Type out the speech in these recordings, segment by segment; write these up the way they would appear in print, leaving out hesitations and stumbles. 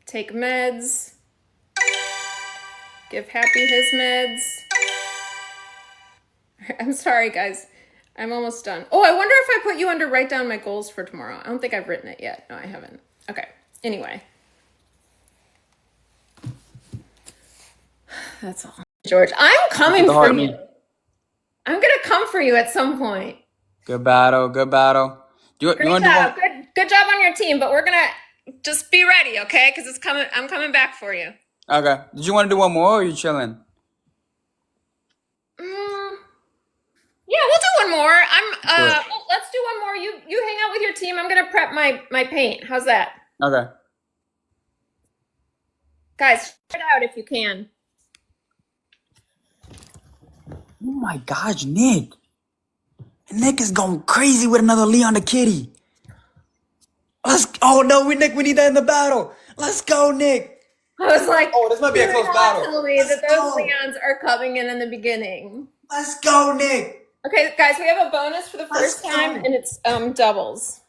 Take meds. Give Happy his meds. I'm sorry, guys. I'm almost done. Oh, I wonder if I put you under write down my goals for tomorrow. I don't think I've written it yet. No, I haven't. Okay. Anyway. That's all. George, I'm coming for you. I'm going to come for you at some point. Good battle. Good battle. Great job. Good job on your team, but we're going to just be ready, okay? Because it's coming. I'm coming back for you. Okay. Did you want to do one more or are you chilling? Yeah, we'll do one more. Let's do one more. You hang out with your team. I'm gonna prep my paint. How's that? Okay. Guys, try it out if you can. Oh my gosh, Nick. Nick is going crazy with another Leon the Kitty. Oh no, Nick, we need that in the battle. Let's go, Nick. I was like, oh, this might be a close battle. Tell me that those Leons are coming in the beginning. Let's go, Nick. Okay, guys, we have a bonus for the first time, and it's doubles.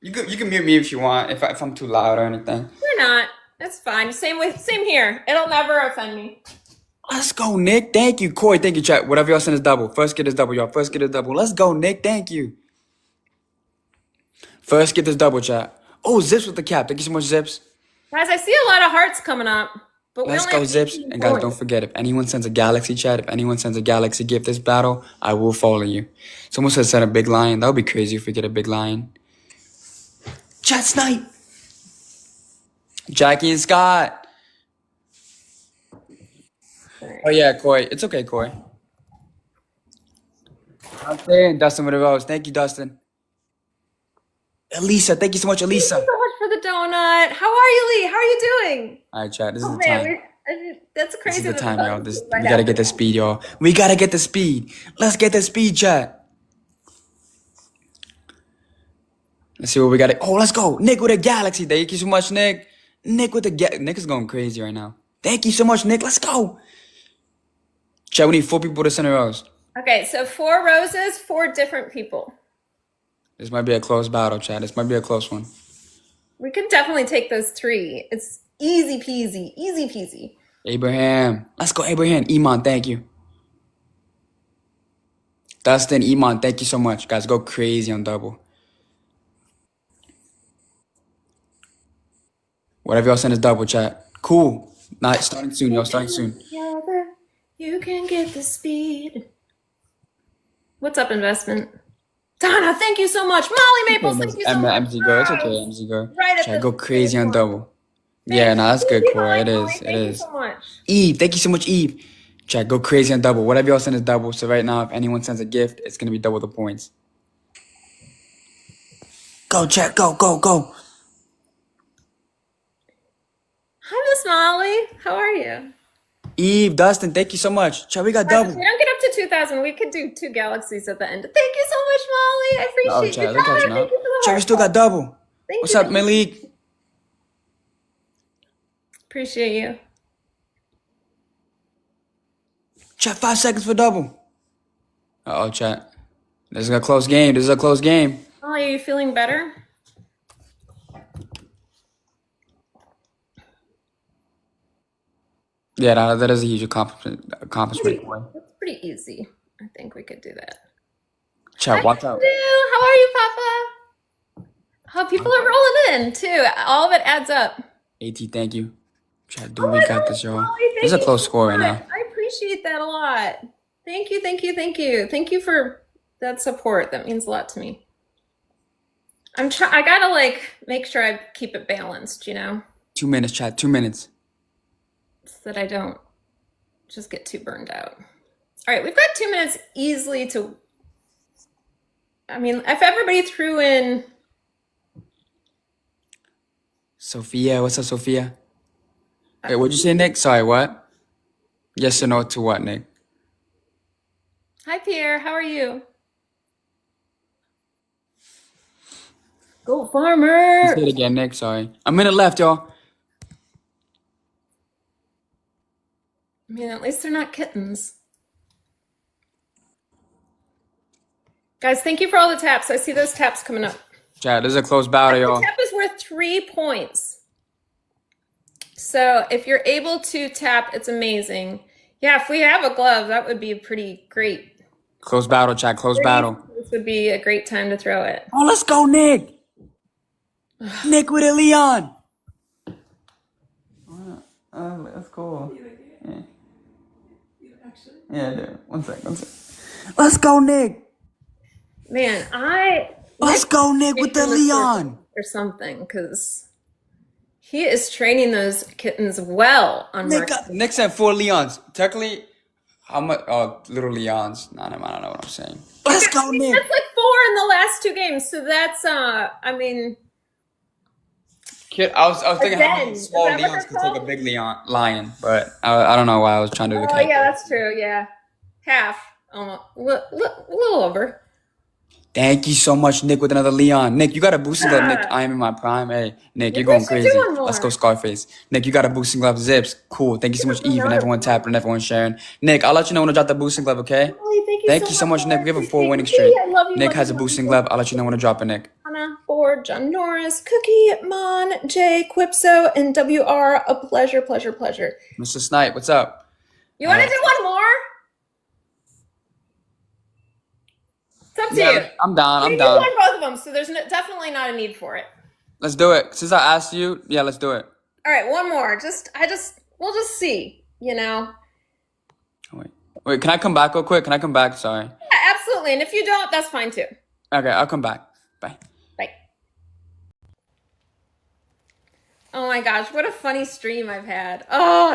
You can mute me if you want, if I'm too loud or anything. You're not. That's fine. Same here. It'll never offend me. Let's go, Nick. Thank you, Corey. Thank you, chat. Whatever y'all send is double. First get is double, y'all. First get is double. Let's go, Nick. Thank you. First get this double, chat. Oh, Zips with the cap. Thank you so much, Zips. Guys, I see a lot of hearts coming up. But let's go, Zips. And guys, don't forget, if anyone sends a Galaxy chat, if anyone sends a Galaxy gift this battle, I will follow you. Someone said send a big lion. That would be crazy if we get a big lion. Chat snipe. Jackie and Scott. Oh, yeah, Corey. It's okay, Corey. Dustin. Dustin with a rose. Thank you, Dustin. Elisa. Thank you so much, Elisa. Thank you so much for the donut. How are you, Lee? How are you doing? All right, chat. This is the time. That's crazy. This is the time, y'all. We got to get the speed, y'all. We got to get the speed. Let's get the speed, chat. Let's see what we got. Oh, let's go. Nick with a Galaxy. Thank you so much, Nick. Nick is going crazy right now. Thank you so much, Nick. Let's go. Chat, we need 4 people to send a rose. Okay, so 4 roses, 4 different people. This might be a close battle, chat. This might be a close one. We could definitely take those 3. It's easy peasy. Easy peasy. Abraham. Let's go, Abraham. Iman, thank you. Dustin, Iman, thank you so much. Guys, go crazy on double. Whatever y'all send is double, chat. Cool. Not starting soon, y'all. Starting soon. Together, you can get the speed. What's up, investment? Donna, thank you so much. Molly Maples, thank you so much. MZ girl, it's okay, MZ girl. Right chat, go crazy on double. Yeah, no, that's good, Corey. It is. It is. Thank you so much. Eve, thank you so much, Eve. Chat, go crazy on double. Whatever y'all send is double. So right now, if anyone sends a gift, it's gonna be double the points. Go, chat, go. Hi, Miss Molly. How are you? Eve, Dustin, thank you so much. Chat, we got double. We don't get up to 2,000. We could do 2 galaxies at the end. Thank you so much, Molly. I appreciate it. Chat, we still got double. What's up, Malik? Appreciate you. Chat, 5 seconds for double. Uh-oh, chat. This is a close game. Oh, are you feeling better? Yeah, that is a huge accomplishment. That's pretty easy. I think we could do that. Chat, watch out. How are you, Papa? Oh, people are rolling in, too. All of it adds up. AT, thank you. Chat, dude, we got this, y'all. This is a close score right now. I appreciate that a lot. Thank you. Thank you for that support. That means a lot to me. I gotta, make sure I keep it balanced, 2 minutes, chat, 2 minutes. So that I don't just get too burned out. All right, we've got 2 minutes easily to... I mean, if everybody threw in... Sophia, what's up, Sophia? Wait, what'd you say, Nick? Sorry, what? Yes or no to what, Nick? Hi, Pierre. How are you? Go Farmer! Say it again, Nick. Sorry. A minute left, y'all. I mean, at least they're not kittens. Guys, thank you for all the taps. I see those taps coming up. Chat, this is a close battle, y'all. The tap is worth 3 points. So if you're able to tap, it's amazing. Yeah, if we have a glove, that would be pretty great. Close battle, chat. Close battle. This would be a great time to throw it. Oh, let's go, Nick. Nick with a Leon. That's cool. Yeah. Yeah, I do. One sec. Let's go, Nick. Man, Let's go, Nick with the Leon. Or something, because he is training those kittens well on Nick sent 4 Leons. Technically, how much? Oh, little Leons. I don't know what I'm saying. Let's go, Nick. That's like 4 in the last 2 games. So that's I mean, Kid, I was thinking how many small Leons could take a big lion, but I don't know why I was trying to do the count. Oh yeah, that's true. Yeah, half, almost, a little over. Thank you so much, Nick, with another Leon. Nick, you got a boosting glove. Nick, I am in my prime. Hey, Nick, you're going crazy. Let's go, Scarface. Nick, you got a boosting glove. Zips, cool. Thank you so much, Eve, and everyone tapping and everyone sharing. Nick, I'll let you know when I drop the boosting glove, okay? Thank you so much, Nick. We have a 4-winning streak. Nick has a boosting glove. I'll let you know when I drop it, Nick. Anna, Ford, John Norris, Cookie, Mon, Jay, Quipso, and WR. A pleasure. Mr. Snipe, what's up? You want to do one more? It's up to you. I'm down. You won both of them, so there's definitely not a need for it. Let's do it. Since I asked you, yeah, let's do it. All right, one more. We'll just see, you know. Wait, can I come back real quick? Sorry. Yeah, absolutely. And if you don't, that's fine too. Okay, I'll come back. Bye. Oh my gosh, what a funny stream I've had. Oh,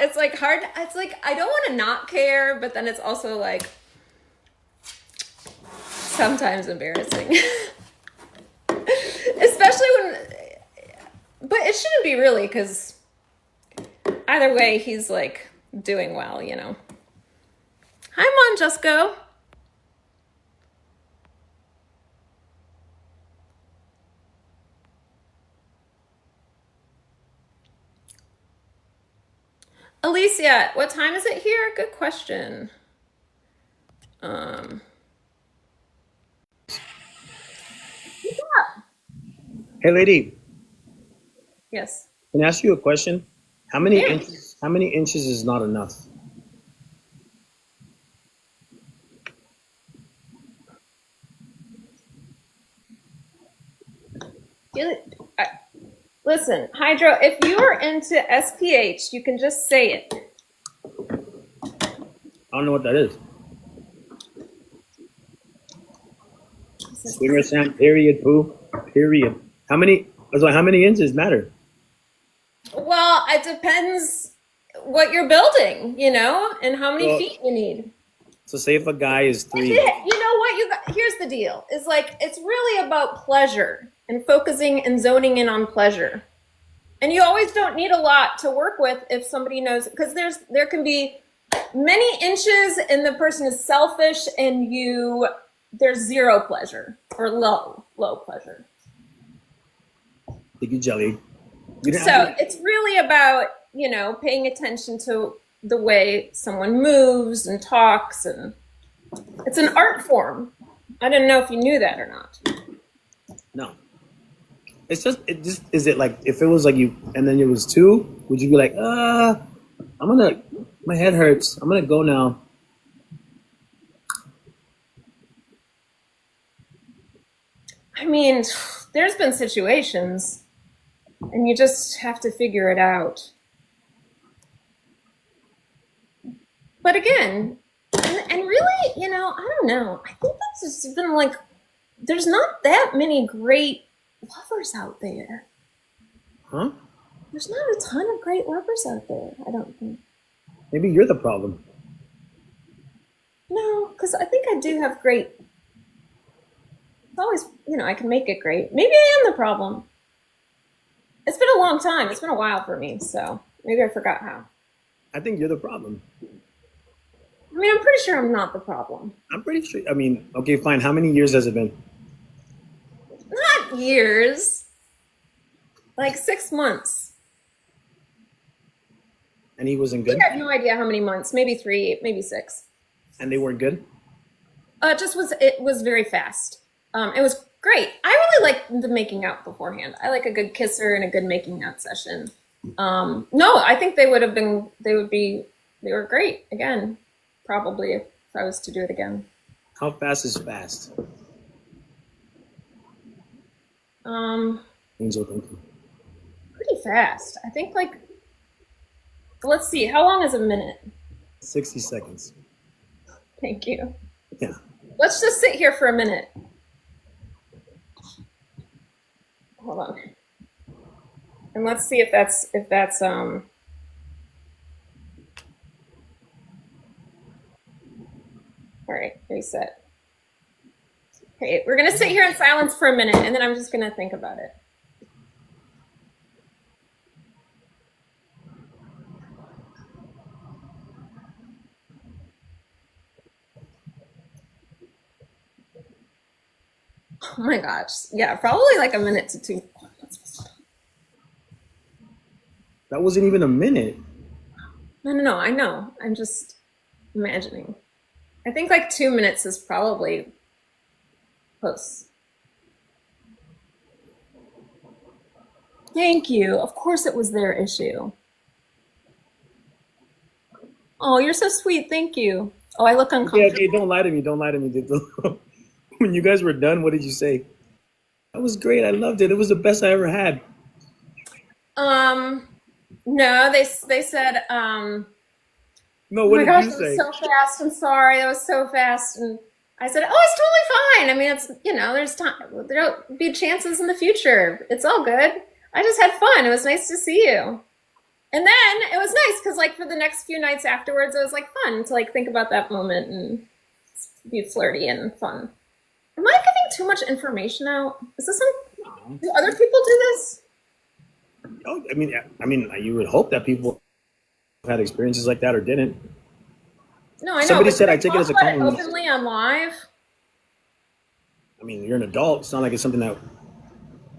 it's like hard. It's like I don't want to not care, but then it's also like sometimes embarrassing. Especially but it shouldn't be really, because either way, he's like doing well, you know. Hi, Monjusco. Alicia, what time is it here? Good question. Hey, lady. Yes. Can I ask you a question? How many inches? How many inches is not enough? Listen, Hydro, if you are into SPH, you can just say it. I don't know what that is. Swinger sand, period, poo, period. How many inches matter? Well, it depends what you're building, you know, and how many feet you need. So say if a guy is 3. You know what? Here's the deal. Is like, it's really about pleasure and focusing and zoning in on pleasure. And you always don't need a lot to work with if somebody knows, because there can be many inches and the person is selfish and there's zero pleasure or low pleasure. Thank you, Jelly. So it's really about, you know, paying attention to the way someone moves and talks, and it's an art form. I didn't know if you knew that or not. No. Is it like, if it was like you, and then it was 2, would you be like, my head hurts. I'm going to go now. I mean, there's been situations and you just have to figure it out. But again, and really, you know, I don't know. I think that's just been like, there's not that many great lovers out there. Huh? There's not a ton of great lovers out there, I don't think. Maybe you're the problem. No, because I think I do have great. It's always, you know, I can make it great. Maybe I am the problem. It's been a long time. It's been a while for me, so maybe I forgot how. I think you're the problem. I mean, I'm pretty sure I'm not the problem. I'm pretty sure. I mean, okay, fine. How many years has it been? Not years. Like 6 months. And he wasn't good? I have no idea how many months. Maybe 3, maybe 6. And they weren't good? It was very fast. It was great. I really like the making out beforehand. I like a good kisser and a good making out session. No, I think they would have been. They were great again. Probably if I was to do it again. How fast is fast? Um, Angel, thank you. Pretty fast. I think like. Let's see. How long is a minute? 60 seconds. Thank you. Yeah. Let's just sit here for a minute. Hold on. And let's see if that's all right, reset. Okay, we're gonna sit here in silence for a minute and then I'm just gonna think about it. Oh my gosh. Yeah, probably like a minute to two. That wasn't even a minute. No, I know. I'm just imagining. I think like 2 minutes is probably close. Thank you. Of course it was their issue. Oh, you're so sweet. Thank you. Oh, I look Yeah, uncomfortable. hey, don't lie to me. Don't lie to me. When you guys were done, what did you say? That was great. I loved it. It was the best I ever had. Um, no, they said, No, oh what my did gosh, you it was say? so fast. I'm sorry, that was so fast. And I said, oh, it's totally fine. I mean, it's there's time. There'll be chances in the future. It's all good. I just had fun. It was nice to see you. And then it was nice because like for the next few nights afterwards, it was like fun to like think about that moment and be flirty and fun. Am I giving too much information out? Is this some? Do other people do this? Oh, I mean, you would hope that people had experiences like that or didn't. No, I know. Somebody But do said, they I take it talk as a about it compliment. openly on live? I mean, you're an adult. It's not like it's something that.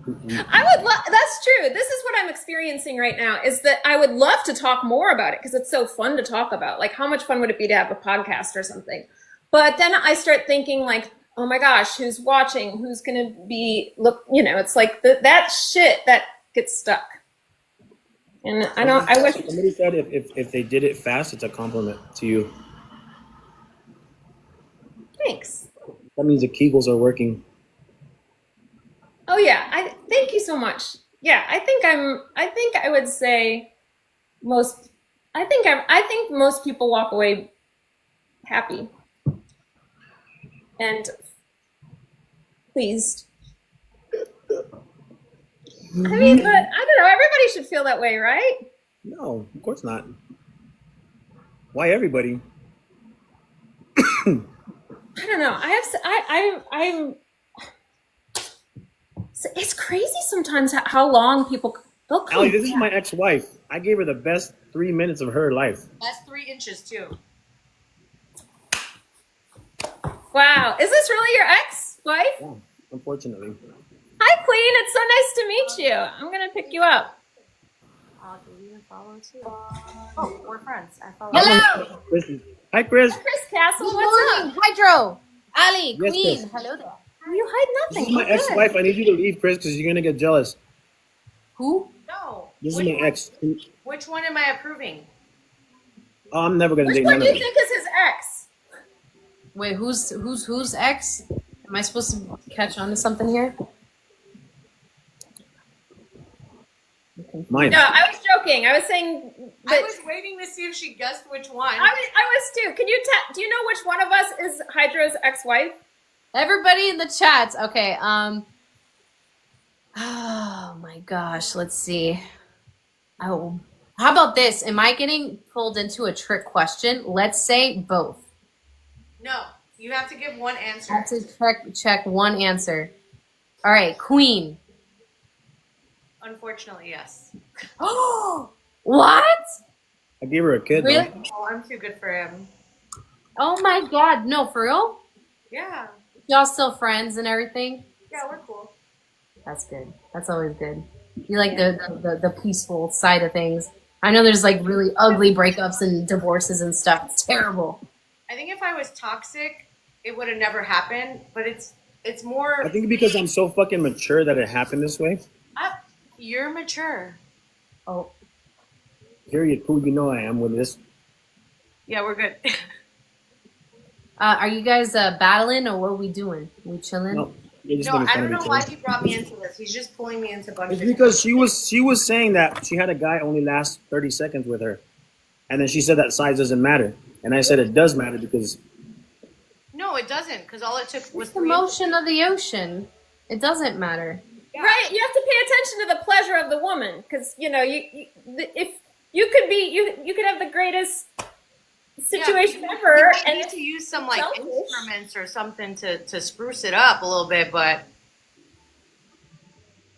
That's true. This is what I'm experiencing right now is that I would love to talk more about it because it's so fun to talk about. Like, how much fun would it be to have a podcast or something? But then I start thinking, like, oh my gosh, who's watching? Who's going to be, it's like that shit that gets stuck. And I wish. Somebody said if they did it fast, it's a compliment to you. Thanks. That means the Kegels are working. Oh yeah, thank you so much. Yeah, I think I would say most I think most people walk away happy and pleased. I mean, but I don't know, everybody should feel that way, right? No, of course not. Why everybody? I don't know. I'm it's crazy sometimes how long people they'll come Allie, this is back. my ex-wife. I gave her the best 3 minutes of her life. That's 3 inches too. Wow. Is this really your ex-wife? Yeah, unfortunately. Hi, Queen. It's so nice to meet you. I'm gonna pick you up. Do you follow too? Oh, we're friends. I follow. Hello. Hi, Chris. Chris Castle, Good what's morning, Hydro. Ali, Yes, Queen. Chris. Hello there. up? You hide This nothing. is my We're good. ex-wife. I need you to leave, Chris, because you're gonna get jealous. Who? No. This is my ex. Which one am I approving? Oh, I'm never gonna Which date one none do of you them. think is his ex? Wait, who's ex? Am I supposed to catch on to something here? Mine. No, I was joking. I was saying I that was waiting to see if she guessed which one. I was too. Can you do you know which one of us is Hydra's ex-wife? Everybody in the chat. Okay. Oh my gosh. Let's see. Oh, how about this? Am I getting pulled into a trick question? Let's say both. No, you have to give one I answer. have to check one answer. All right, Queen. Unfortunately, yes. Oh, what? I gave her a kid. Really? Though. Oh, I'm too good for him. Oh my God. No, for real? Yeah. Y'all still friends and everything? Yeah, we're cool. That's good. That's always good. You like the peaceful side of things. I know there's like really ugly breakups and divorces and stuff. It's terrible. I think if I was toxic, it would have never happened. But it's more. I think because I'm so fucking mature that it happened this way. You're mature. Oh, Period. Who you know I am with this. Yeah, we're good. Are you guys battling or what are we doing? We chilling? No, you're just No, making I fun don't of know each why other. he brought me into this. He's just pulling me into a bunch It's of because she was saying that she had a guy only last 30 seconds with her, and then she said that size doesn't matter, and I said it does matter because No, it doesn't, because all it took was It's the 3 motion of the ocean. It doesn't matter. Yeah. Right, you have to pay attention to the pleasure of the woman because you know if you could be you could have the greatest situation ever, You and need it's to use some like selfish. instruments or something to spruce it up a little bit, but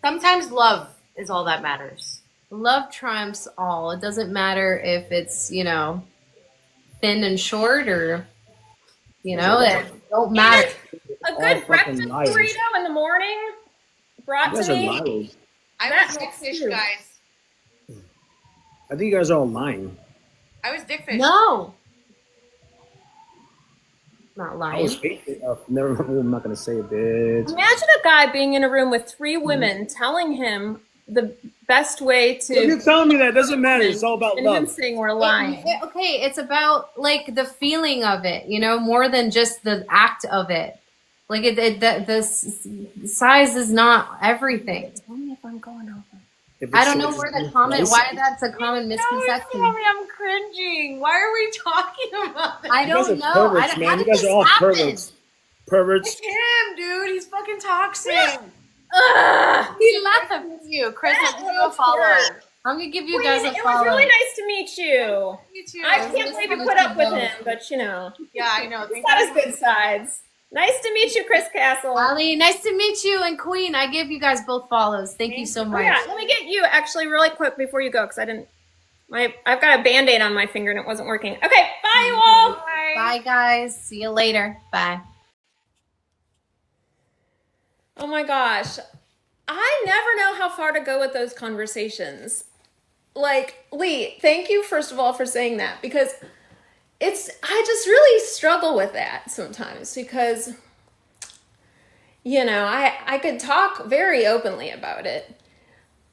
sometimes love is all that matters. Love triumphs all. It doesn't matter if it's, thin and short or, it don't matter. A all good fucking breakfast liars. burrito in the morning brought You guys to are me. liars. I That was helps dickfish, too. guys. I think you guys are all lying. I was dickfish. No. Not I lying. was faking. Never. I'm not gonna say it, bitch. Imagine a guy being in a room with 3 women telling him the best way If you're to telling me that, it doesn't matter. It's all about and him love. saying we're lying. Okay, it's about like the feeling of it, more than just the act of it. Like the size is not everything. Tell me if I'm going over. If I it's don't know short, where it's the comment, nice. why that's a common misconception. I'm cringing. Why are we talking about this? I You guys don't are know. perverts, How man. You did guys this are all happen? perverts. Perverts. It's him, dude. He's fucking toxic. Ugh. He laughed. You, Chris, That I'll give you a little follow. jerk. I'm gonna give you Queen, guys a it was follow. really nice to meet you. You too. I can't believe you put up with him, but Yeah, I know. he's got his good sides. Nice to meet you, Chris Castle. Ali, nice to meet you, and Queen. I give you guys both follows. Thank you so Oh much. yeah, let me get you actually really quick before you go because I didn't. I've got a band-aid on my finger and it wasn't working. Okay, bye you all. Bye. Bye, guys. See you later. Bye. Oh my gosh. I never know how far to go with those conversations. Like, Lee, thank you first of all for saying that because I just really struggle with that sometimes because I could talk very openly about it.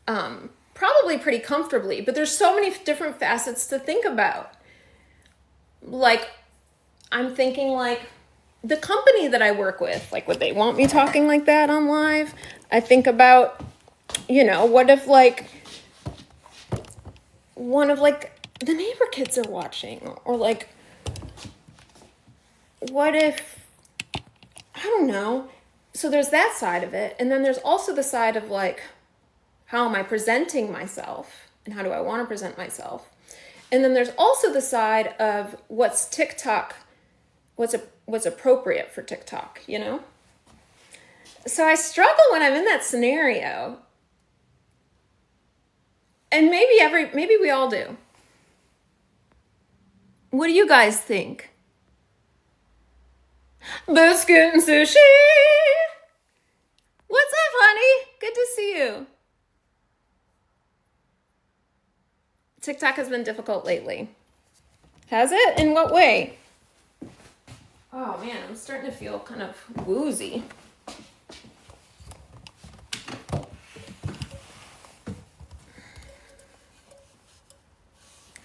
Probably pretty comfortably, but there's so many different facets to think about. Like, I'm thinking like the company that I work with, like would they want me talking like that on live? I think about, what if like one of like the neighbor kids are watching or like, what if, I don't know. So there's that side of it. And then there's also the side of like, how am I presenting myself and how do I want to present myself? And then there's also the side of what's TikTok, what's appropriate for TikTok, So I struggle when I'm in that scenario. And maybe we all do. What do you guys think? Biscuit and sushi. What's up, honey? Good to see you. TikTok has been difficult lately. Has it? In what way? Oh man, I'm starting to feel kind of woozy.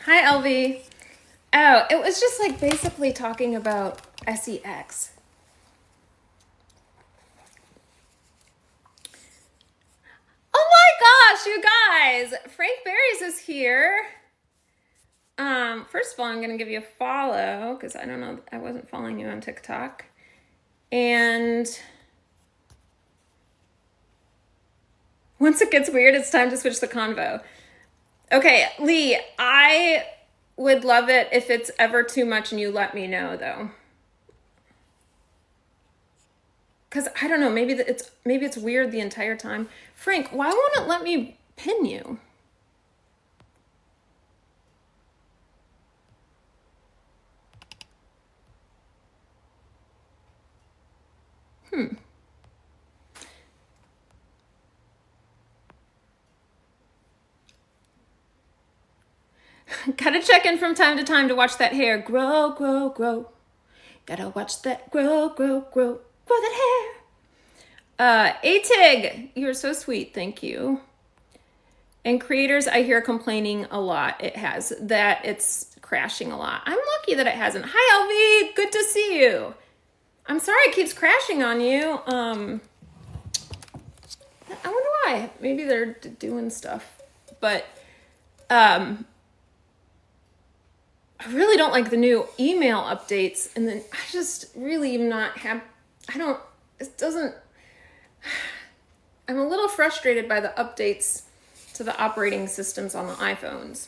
Hi, LV. Oh, it was just like basically talking about sex. Oh my gosh, you guys! Frank Berries is here. First of all, I'm gonna give you a follow because I don't know, I wasn't following you on TikTok. And once it gets weird, it's time to switch the convo. Okay, Lee, I would love it if it's ever too much and you let me know though. Cause I don't know, maybe it's weird the entire time. Frank, why won't it let me pin you? Gotta check in from time to time to watch that hair grow, grow, grow. Gotta watch that grow, grow, grow, grow that hair. Atig, you're so sweet, thank you. And creators, I hear complaining a lot. It has that it's crashing a lot. I'm lucky that it hasn't. Hi, LV. Good to see you. I'm sorry it keeps crashing on you. I wonder why. Maybe they're doing stuff. But I really don't like the new email updates. And then I just really am not it doesn't, I'm a little frustrated by the updates to the operating systems on the iPhones.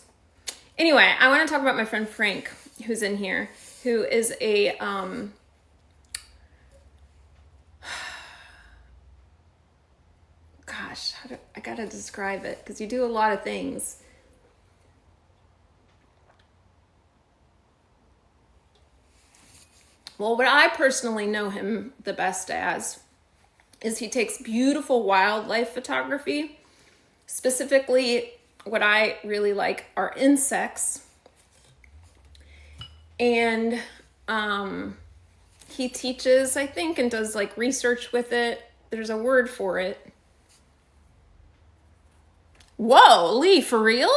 Anyway, I want to talk about my friend Frank, who's in here, who is a, gosh, I gotta describe it because you do a lot of things. Well, what I personally know him the best as is he takes beautiful wildlife photography. Specifically, what I really like are insects. And he teaches, I think, and does like research with it. There's a word for it. Whoa, Lee, for real?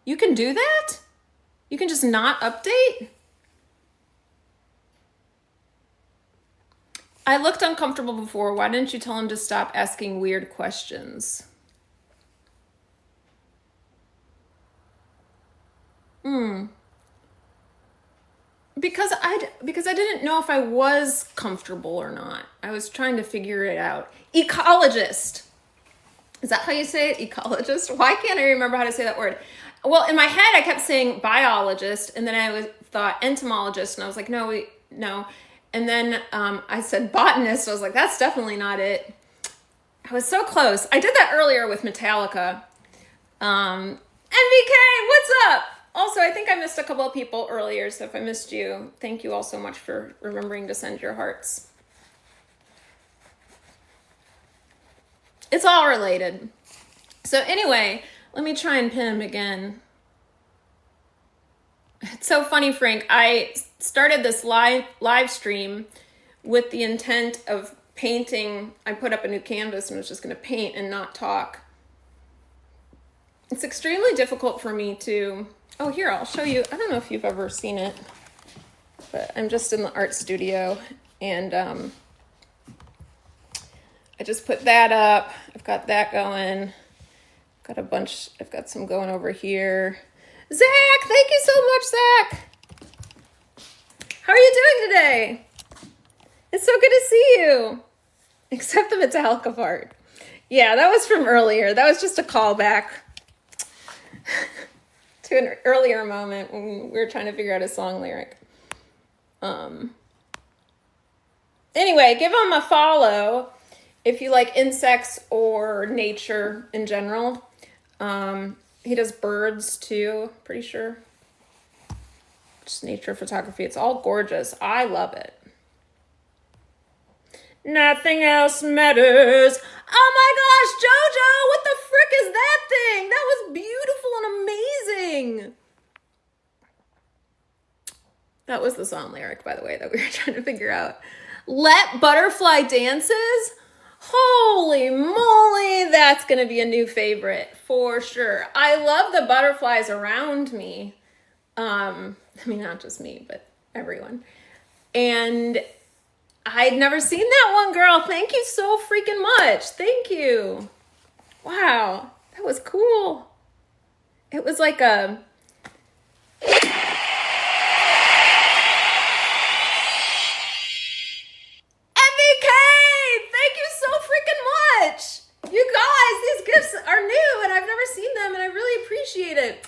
You can do that? You can just not update? I looked uncomfortable before. Why didn't you tell him to stop asking weird questions? Because I didn't know if I was comfortable or not. I was trying to figure it out. Ecologist. Is that how you say it? Ecologist? Why can't I remember how to say that word? Well, in my head, I kept saying biologist, and then I thought entomologist, and I was like, no. And then I said botanist. I was like, that's definitely not it. I was so close. I did that earlier with Metallica. MVK, what's up? Also, I think I missed a couple of people earlier, so if I missed you, thank you all so much for remembering to send your hearts. It's all related. So anyway, let me try and pin him again. It's so funny, Frank. I started this live stream with the intent of painting. I put up a new canvas and was just going to paint and not talk. It's extremely difficult for me to... Oh, here, I'll show you. I don't know if you've ever seen it, but I'm just in the art studio, and I just put that up. I've got that going. I've got some going over here. Zach, thank you so much, Zach. How are you doing today? It's so good to see you. Except the Metallica part. Yeah, that was from earlier. That was just a callback to an earlier moment when we were trying to figure out a song lyric. Anyway, give him a follow if you like insects or nature in general. He does birds too, pretty sure. Just nature photography. It's all gorgeous. I love it. Nothing else matters. Oh my gosh, Jojo, what the frick is that thing? That was beautiful and amazing. That was the song lyric, by the way, that we were trying to figure out. Let Butterfly Dances? Holy moly, that's going to be a new favorite for sure. I love the butterflies around me. I mean, not just me, but everyone. And I'd never seen that one, girl. Thank you so freaking much. Thank you. Wow, that was cool. It was like a... You guys, these gifts are new and I've never seen them and I really appreciate it.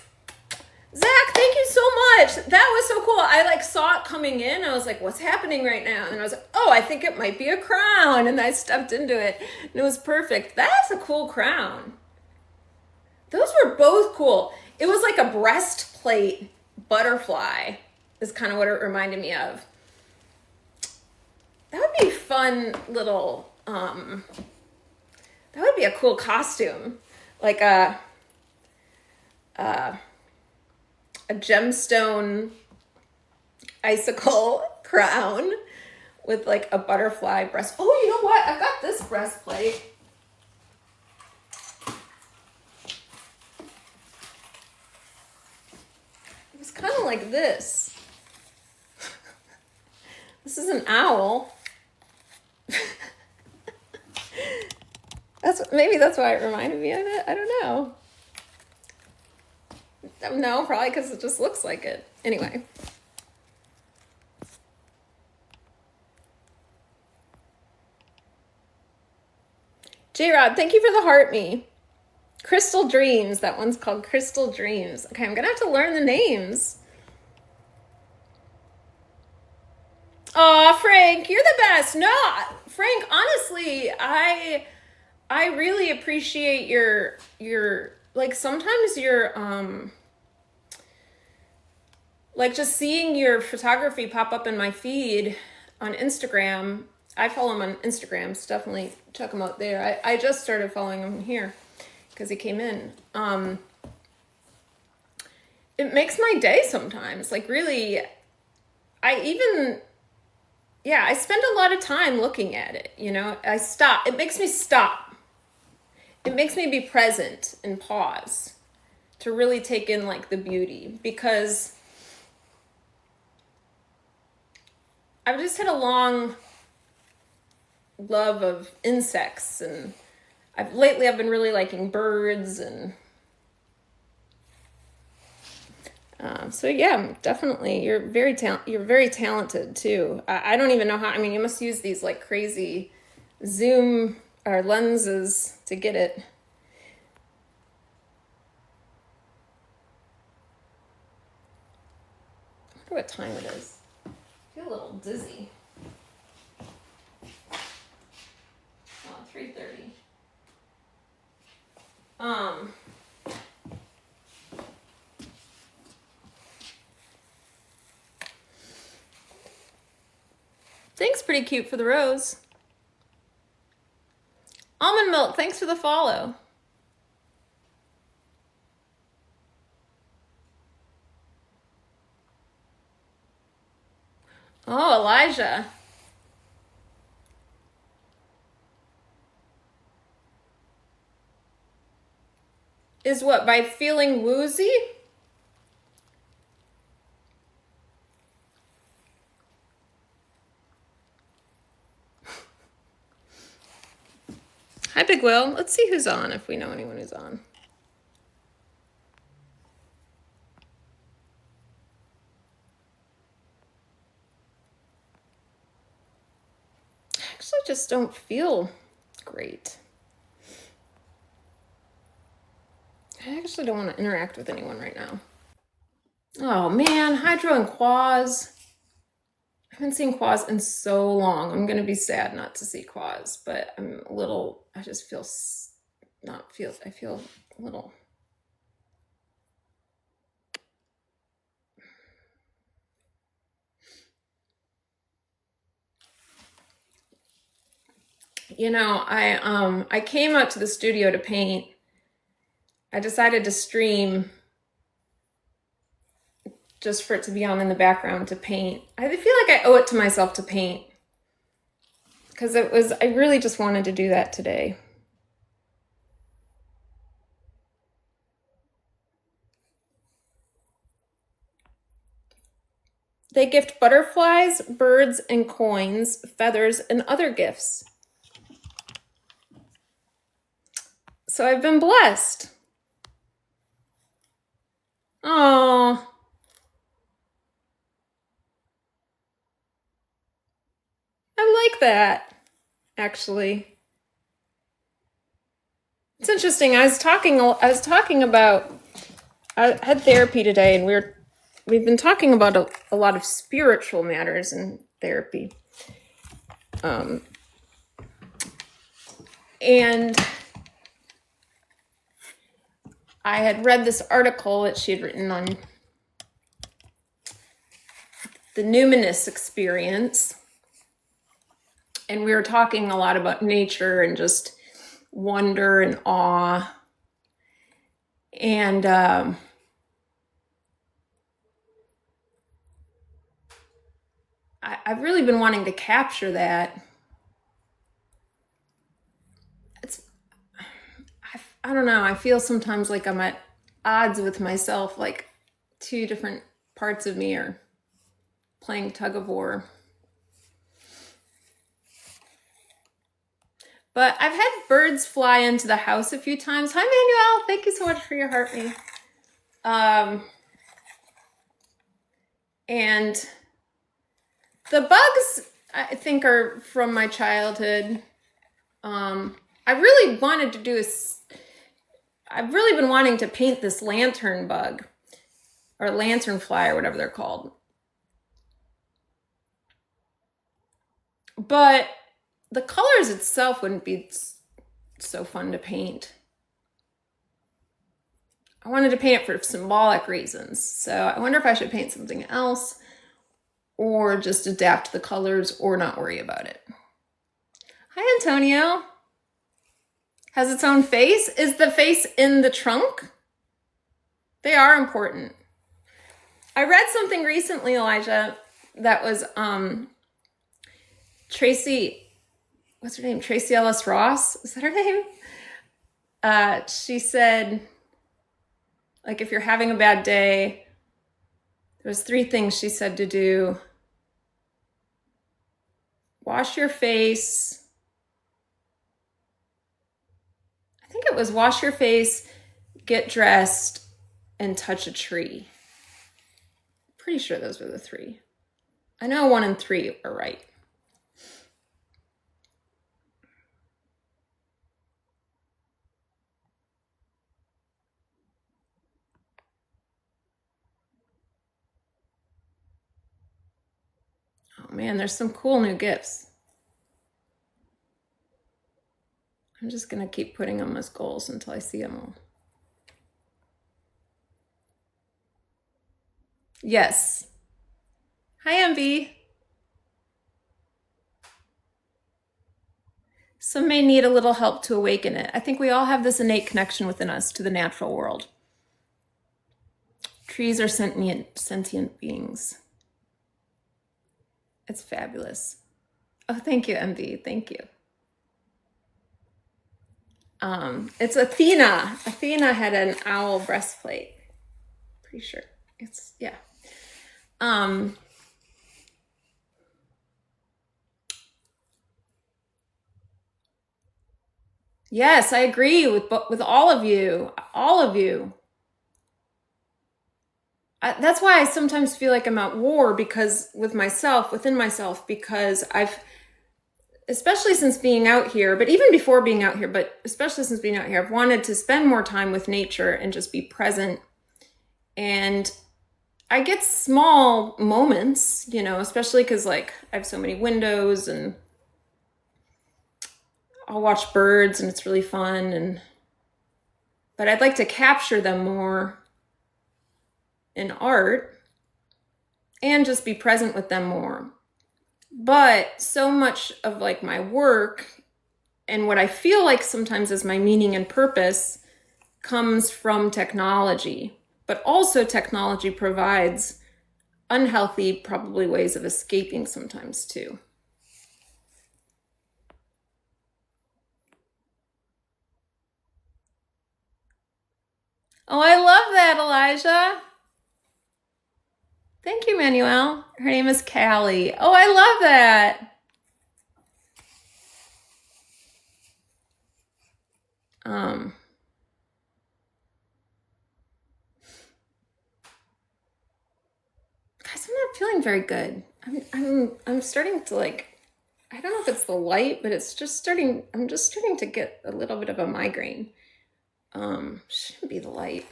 Zach, thank you so much. That was so cool. I saw it coming in. I was like, what's happening right now? And I was like, oh, I think it might be a crown. And I stepped into it and it was perfect. That's a cool crown. Those were both cool. It was like a breastplate butterfly is kind of what it reminded me of. That would be fun little, that would be a cool costume, like a gemstone icicle crown with like a butterfly breast. Oh, you know what? I've got this breastplate. like this. This is an owl. Maybe that's why it reminded me of it. I don't know. No, probably because it just looks like it. Anyway. J-Rod, thank you for the heart me. Crystal Dreams. That one's called Crystal Dreams. Okay, I'm gonna have to learn the names. Aw, Frank, you're the best. No, Frank, honestly, I really appreciate your like sometimes your like just seeing your photography pop up in my feed on Instagram. I follow him on Instagram, so definitely check him out there. I just started following him here because he came in. It makes my day sometimes. Like really, I spend a lot of time looking at it, you know. I stop. It makes me stop. It makes me be present and pause to really take in like the beauty, because I've just had a long love of insects, and lately I've been really liking birds, and so yeah, definitely you're very talented too. I don't even know how. I mean, you must use these like crazy zoom or lenses to get it. I wonder what time it is. I feel a little dizzy. 3:30. Thanks, Pretty Cute, for the rose. Almond Milk, thanks for the follow. Oh, Elijah. Is what, by feeling woozy? Hi, Big Will. Let's see who's on, if we know anyone who's on. I actually just don't feel great. I actually don't want to interact with anyone right now. Oh man, Hydro and Quaz. I haven't seen Quaz in so long. I'm gonna be sad not to see Quaz, but I'm a little. I just feel I feel a little. You know, I came out to the studio to paint. I decided to stream just for it to be on in the background to paint. I feel like I owe it to myself to paint, because I really just wanted to do that today. They gift butterflies, birds, and coins, feathers, and other gifts. So I've been blessed. Oh. I like that, actually. It's interesting. I had therapy today, and we've been talking about a lot of spiritual matters in therapy. And I had read this article that she had written on the numinous experience. And we were talking a lot about nature and just wonder and awe. And I've really been wanting to capture that. I don't know. I feel sometimes like I'm at odds with myself, like two different parts of me are playing tug of war. But I've had birds fly into the house a few times. Hi, Manuel. Thank you so much for your heart me. And the bugs, I think, are from my childhood. I really wanted to do I've really been wanting to paint this lantern bug or lanternfly or whatever they're called. But the colors itself wouldn't be so fun to paint. I wanted to paint it for symbolic reasons. So I wonder if I should paint something else or just adapt the colors or not worry about it. Hi, Antonio. Has its own face? Is the face in the trunk? They are important. I read something recently, Elijah, that was Tracy, what's her name? Tracy Ellis Ross? Is that her name? She said, like, if you're having a bad day, there's 3 things she said to do. Wash your face. I think it was wash your face, get dressed, and touch a tree. Pretty sure those were the 3. I know 1 and 3 are right. Oh man, there's some cool new gifts. I'm just gonna keep putting them as goals until I see them all. Yes. Hi, MB. Some may need a little help to awaken it. I think we all have this innate connection within us to the natural world. Trees are sentient beings. It's fabulous. Oh, thank you, MB. Thank you. It's Athena. Athena had an owl breastplate. Pretty sure. It's, yeah. Yes, I agree with all of you. All of you. That's why I sometimes feel like I'm at war within myself, because especially since being out here, but even before being out here, but especially since being out here, I've wanted to spend more time with nature and just be present. And I get small moments, especially because like I have so many windows and I'll watch birds and it's really fun. But I'd like to capture them more in art and just be present with them more. But so much of like my work and what I feel like sometimes is my meaning and purpose comes from technology, but also technology provides unhealthy, probably ways of escaping sometimes too. Oh, I love that, Elijah. Thank you, Manuel. Her name is Callie. Oh, I love that. Guys, I'm not feeling very good. I'm starting to like, I don't know if it's the light, but it's just I'm just starting to get a little bit of a migraine. Shouldn't be the light.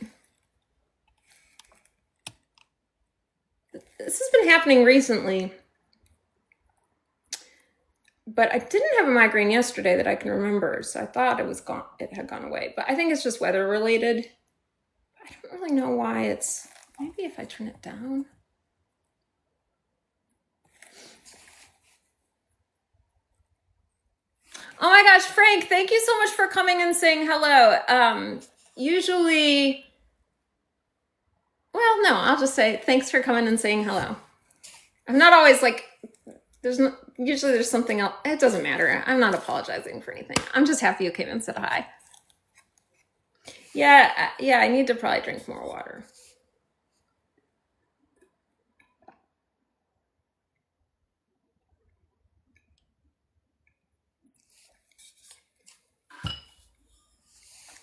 This has been happening recently, but I didn't have a migraine yesterday that I can remember, so I thought it had gone away, but I think it's just weather related. I don't really know why. Maybe if I turn it down. Oh my gosh, Frank, thank you so much for coming and saying hello. Usually, well, no, I'll just say thanks for coming and saying hello. I'm not always like, usually there's something else. It doesn't matter. I'm not apologizing for anything. I'm just happy you came and said hi. Yeah, I need to probably drink more water.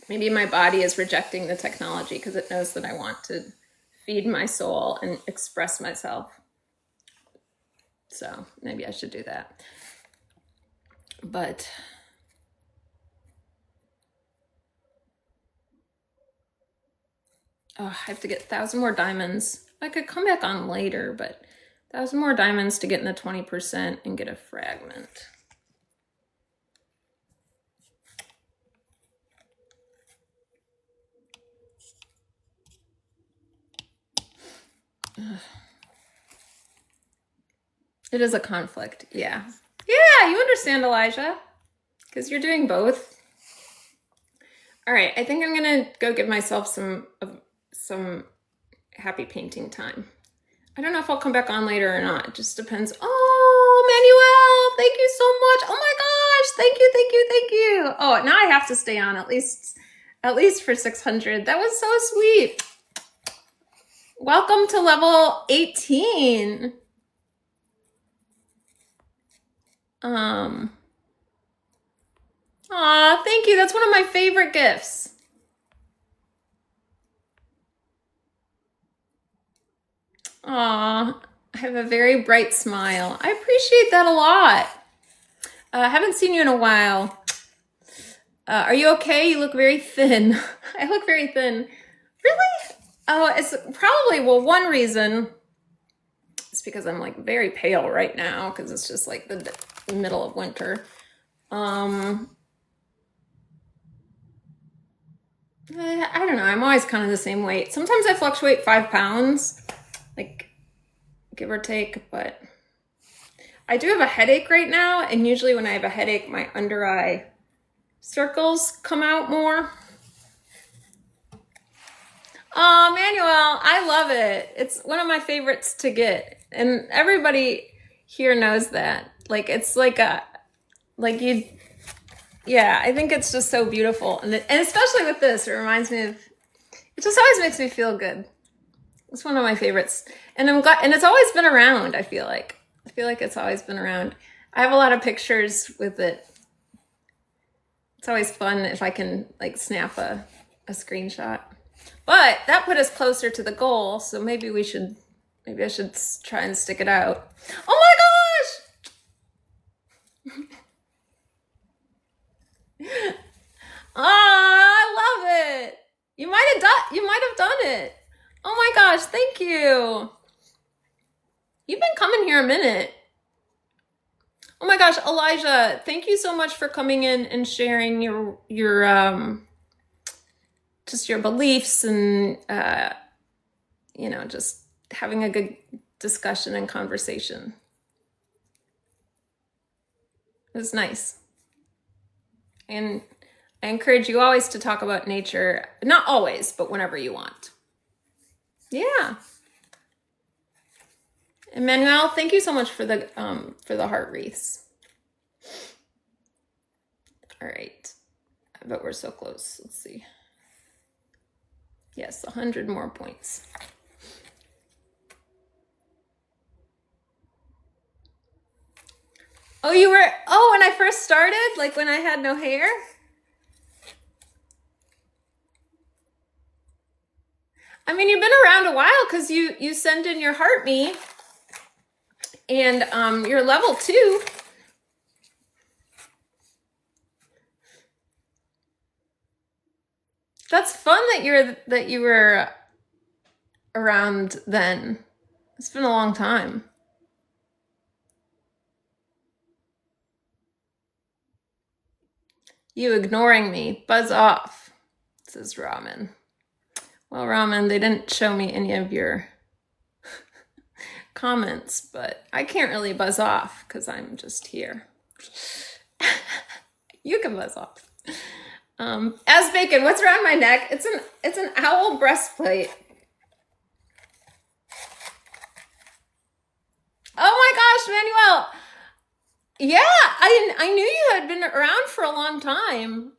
Maybe my body is rejecting the technology because it knows that I want to feed my soul and express myself. So maybe I should do that. But oh, I have to get 1,000 more diamonds. I could come back on later, but 1,000 more diamonds to get in the 20% and get a fragment. Ugh. It is a conflict, yeah. Yeah, you understand, Elijah, because you're doing both. All right, I think I'm gonna go give myself some happy painting time. I don't know if I'll come back on later or not. It just depends. Oh, Manuel, thank you so much. Oh my gosh, thank you, thank you, thank you. Oh, now I have to stay on at least for 600. That was so sweet. Welcome to level 18. Aw, thank you. That's one of my favorite gifts. Aw, I have a very bright smile. I appreciate that a lot. I haven't seen you in a while. Are you okay? You look very thin. I look very thin. Really? Oh, it's probably, well, one reason is because I'm like very pale right now because it's just like the middle of winter. I don't know. I'm always kind of the same weight. Sometimes I fluctuate 5 pounds, like give or take, but I do have a headache right now. And usually when I have a headache, my under eye circles come out more. Oh, Manuel, I love it. It's one of my favorites to get. And everybody here knows that. Like, it's like yeah, I think it's just so beautiful. And especially with this, it reminds me of, it just always makes me feel good. It's one of my favorites. And I'm glad, and it's always been around, I feel like. I feel like it's always been around. I have a lot of pictures with it. It's always fun if I can like snap a screenshot. But that put us closer to the goal, so maybe I should try and stick it out. Oh my gosh! Oh, I love it. You might have done it. Oh my gosh, thank you. You've been coming here a minute. Oh my gosh, Elijah, thank you so much for coming in and sharing your just your beliefs and just having a good discussion and conversation. It was nice. And I encourage you always to talk about nature. Not always, but whenever you want. Yeah. Emmanuel, thank you so much for the heart wreaths. All right. But we're so close. Let's see. Yes, 100 more points. Oh, when I first started, like when I had no hair? I mean, you've been around a while because you send in your heart me and you're level 2. That's fun that you were around then. It's been a long time. You ignoring me. Buzz off, says Ramen. Well, Ramen, they didn't show me any of your comments, but I can't really buzz off because I'm just here. You can buzz off. As Bacon, what's around my neck? It's an owl breastplate. Oh my gosh, Manuel. Yeah, I knew you had been around for a long time.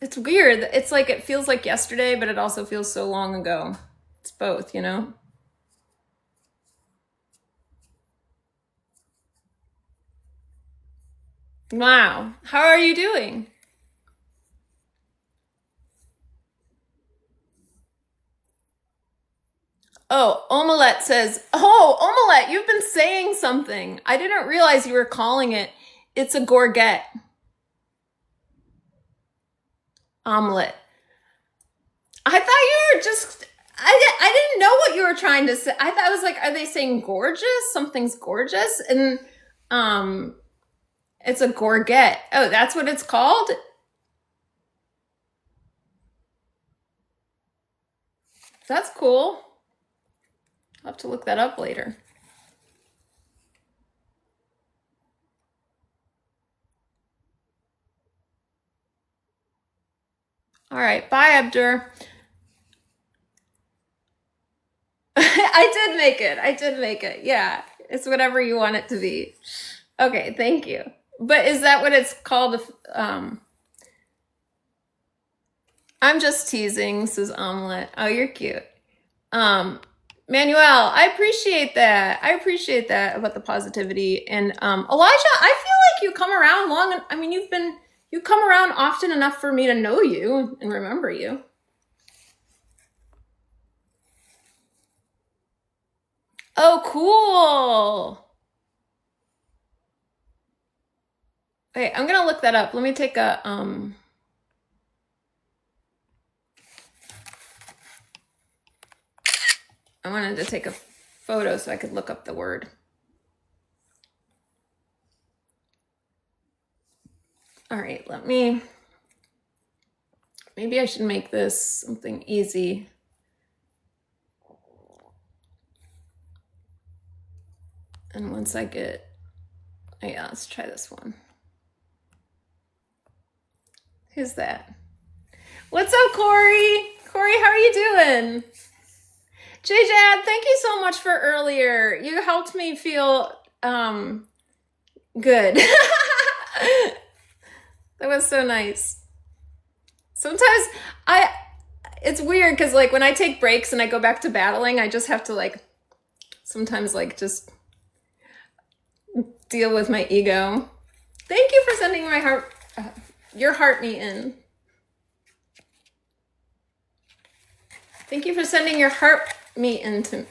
It's weird. It's like it feels like yesterday, but it also feels so long ago. It's both, you know? Wow. How are you doing? Oh, Omelette says, oh, Omelette, you've been saying something. I didn't realize you were calling it. It's a gourgette. Omelette. I thought you were just, I didn't know what you were trying to say. I thought I was like, are they saying gorgeous? Something's gorgeous? And, it's a gourgette. Oh, that's what it's called? That's cool. I'll have to look that up later. All right, bye, Abdur. I did make it. I did make it. Yeah, it's whatever you want it to be. Okay, thank you. But is that what it's called? I'm just teasing, says Omelette. Oh, you're cute. Manuel, I appreciate that. I appreciate that about the positivity. And Elijah, I feel like you come around long. I mean, you come around often enough for me to know you and remember you. Oh, cool. Wait, I'm gonna look that up. Let me take a I wanted to take a photo so I could look up the word. All right, maybe I should make this something easy. And once I get, oh yeah, let's try this one. Who's that? What's up, Corey? Corey, how are you doing? JJ, thank you so much for earlier. You helped me feel good. That was so nice. Sometimes it's weird because like when I take breaks and I go back to battling, I just have to like sometimes like just deal with my ego. Thank you for sending your heart me in. Thank you for sending your heart me into.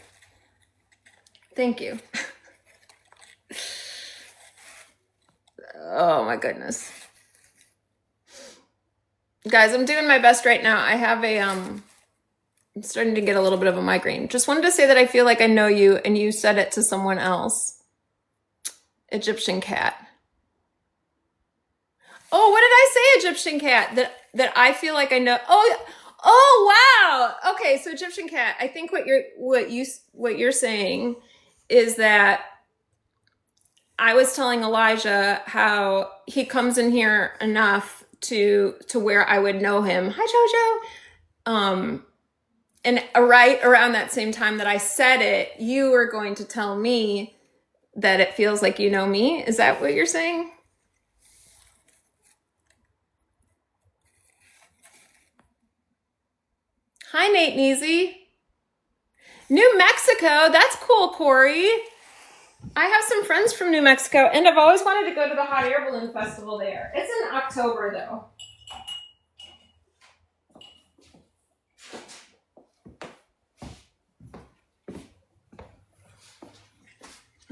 Thank you. Oh my goodness. Guys, I'm doing my best right now. I have I'm starting to get a little bit of a migraine. Just wanted to say that I feel like I know you and you said it to someone else. Egyptian cat. Oh, what did I say, Egyptian cat? That I feel like I know. Oh wow. Okay, so Egyptian cat. I think what you're saying is that I was telling Elijah how he comes in here enough to where I would know him. Hi, Jojo. And right around that same time that I said it, you were going to tell me that it feels like you know me. Is that what you're saying? Hi, Nate Neasy. New Mexico. That's cool, Corey. I have some friends from New Mexico, and I've always wanted to go to the Hot Air Balloon Festival there. It's in October, though.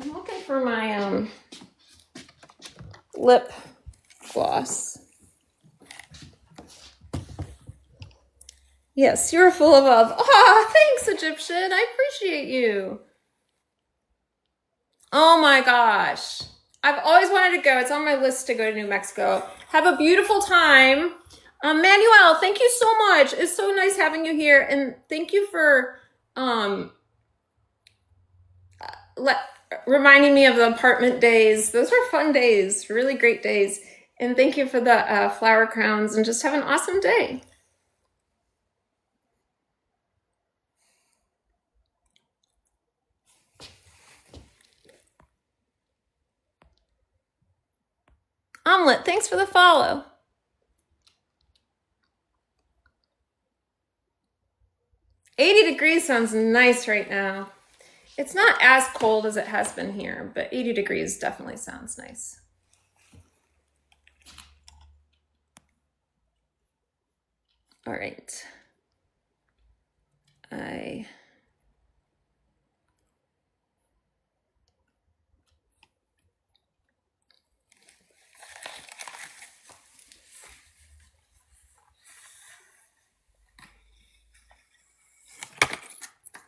I'm looking for my lip gloss. Yes, you're full of love. Oh, thanks, Egyptian. I appreciate you. Oh my gosh. I've always wanted to go. It's on my list to go to New Mexico. Have a beautiful time. Manuel, thank you so much. It's so nice having you here. And thank you for reminding me of the apartment days. Those were fun days, really great days. And thank you for the flower crowns and just have an awesome day. Omelet, thanks for the follow. $80 sounds nice right now. It's not as cold as it has been here, but 80 degrees definitely sounds nice. All right.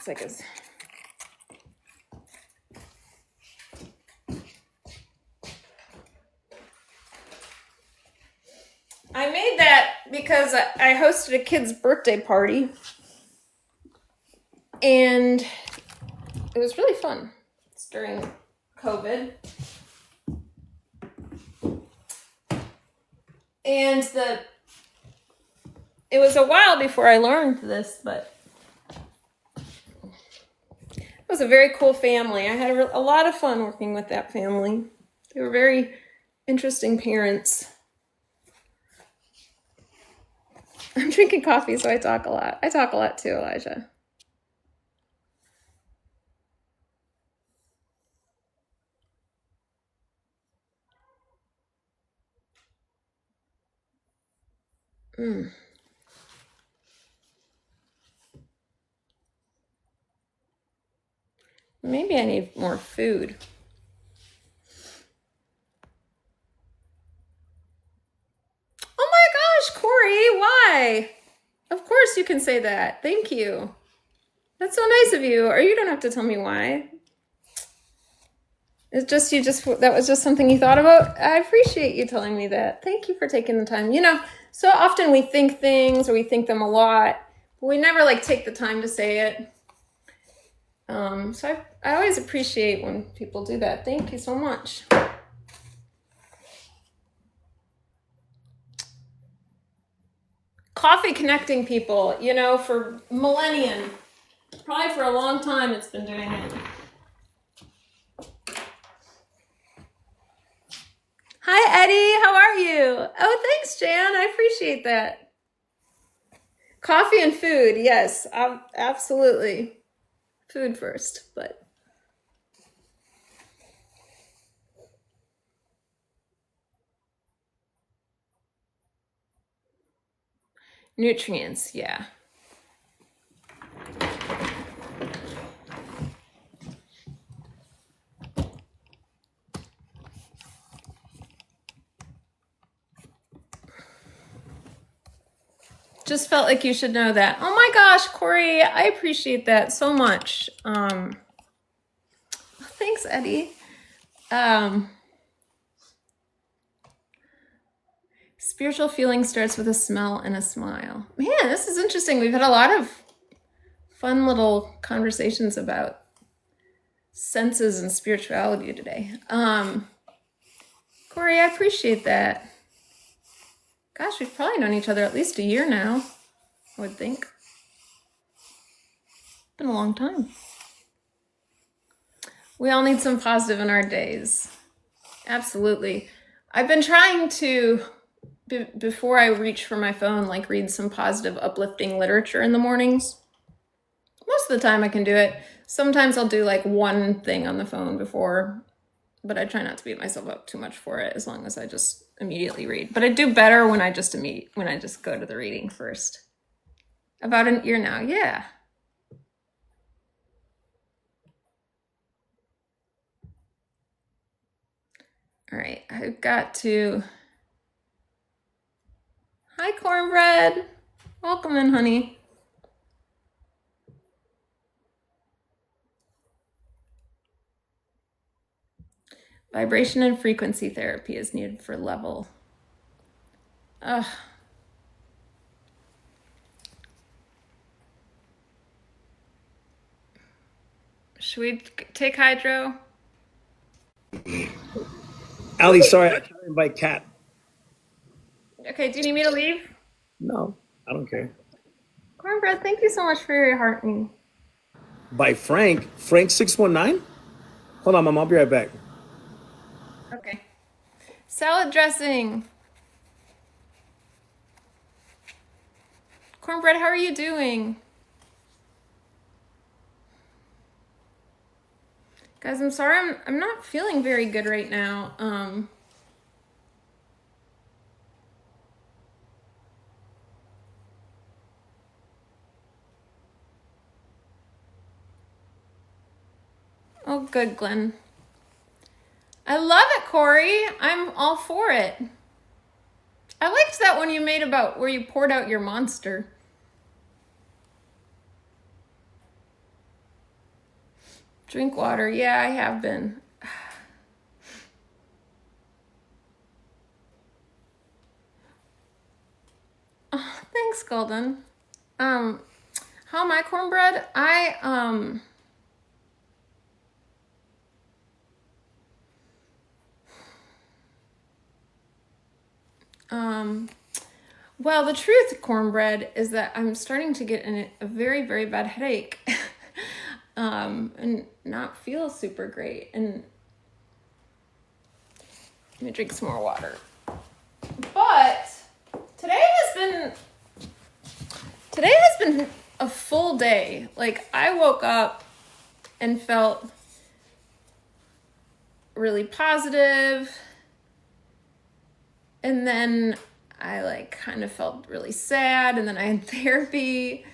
Looks like it's. I made that because I hosted a kid's birthday party, and it was really fun. It's during COVID. And it was a while before I learned this, but it was a very cool family. I had a lot of fun working with that family. They were very interesting parents. I'm drinking coffee, so I talk a lot. I talk a lot too, Elijah. Maybe I need more food. Oh my gosh, Corey, why? Of course you can say that. Thank you. That's so nice of you. Or you don't have to tell me why. It's just that was just something you thought about. I appreciate you telling me that. Thank you for taking the time. So often we think things or we think them a lot, but we never take the time to say it. So I always appreciate when people do that. Thank you so much. Coffee connecting people, for millennia. Probably for a long time it's been doing it. Hi, Eddie. How are you? Oh, thanks, Jan. I appreciate that. Coffee and food. Yes, absolutely. Food first, but. Nutrients, yeah. Just felt like you should know that. Oh my gosh, Corey, I appreciate that so much. Thanks, Eddie. Spiritual feeling starts with a smell and a smile. Man, this is interesting. We've had a lot of fun little conversations about senses and spirituality today. Corey, I appreciate that. Gosh, we've probably known each other at least a year now, I would think. Been a long time. We all need some positive in our days. Absolutely. I've been trying to, before I reach for my phone, read some positive, uplifting literature in the mornings. Most of the time I can do it. Sometimes I'll do one thing on the phone before, but I try not to beat myself up too much for it as long as I just immediately read. But I do better when I just go to the reading first. About an year now, yeah. All right, I've got to. Hi, Cornbread. Welcome in, honey. Vibration and frequency therapy is needed for level. Ugh. Should we take hydro? Ali, sorry, I can't invite Kat. Okay, do you need me to leave? No, I don't care. Cornbread, thank you so much for your heartening. By Frank 619. Hold on, Mom. I'll be right back. Okay. Salad dressing. Cornbread, how are you doing? Guys, I'm sorry, I'm not feeling very good right now. Oh, good, Glenn. I love it, Corey. I'm all for it. I liked that one you made about where you poured out your monster. Drink water. Yeah, I have been. Oh, thanks, Golden. How am I, cornbread? Well, the truth, cornbread, is that I'm starting to get a very, very bad headache, and not feel super great. And let me drink some more water. But today has been a full day. Like, I woke up and felt really positive, and then I like kind of felt really sad, and then I had therapy.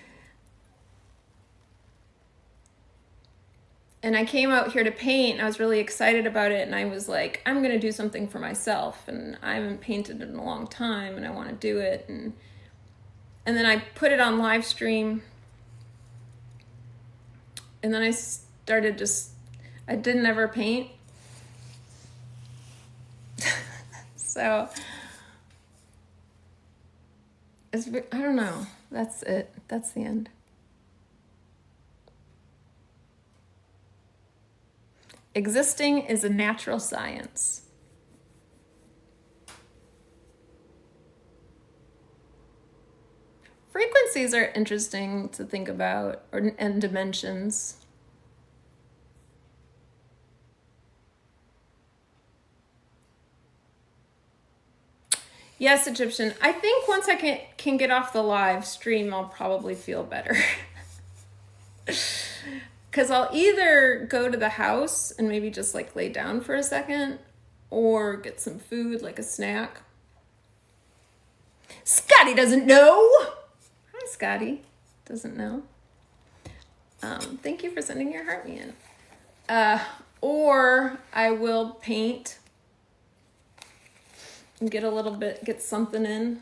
And I came out here to paint, and I was really excited about it, and I was like, I'm gonna do something for myself, and I haven't painted in a long time, and I wanna do it. And then I put it on live stream, and then I started I didn't ever paint. So, I don't know, that's it, that's the end. Existing is a natural science. Frequencies are interesting to think about, and dimensions. Yes, Egyptian. I think once I can get off the live stream, I'll probably feel better. Because I'll either go to the house and maybe just like lay down for a second, or get some food, like a snack. Scotty doesn't know. Hi, Scotty. Doesn't know. Thank you for sending your heart me in. Or I will paint and get something in.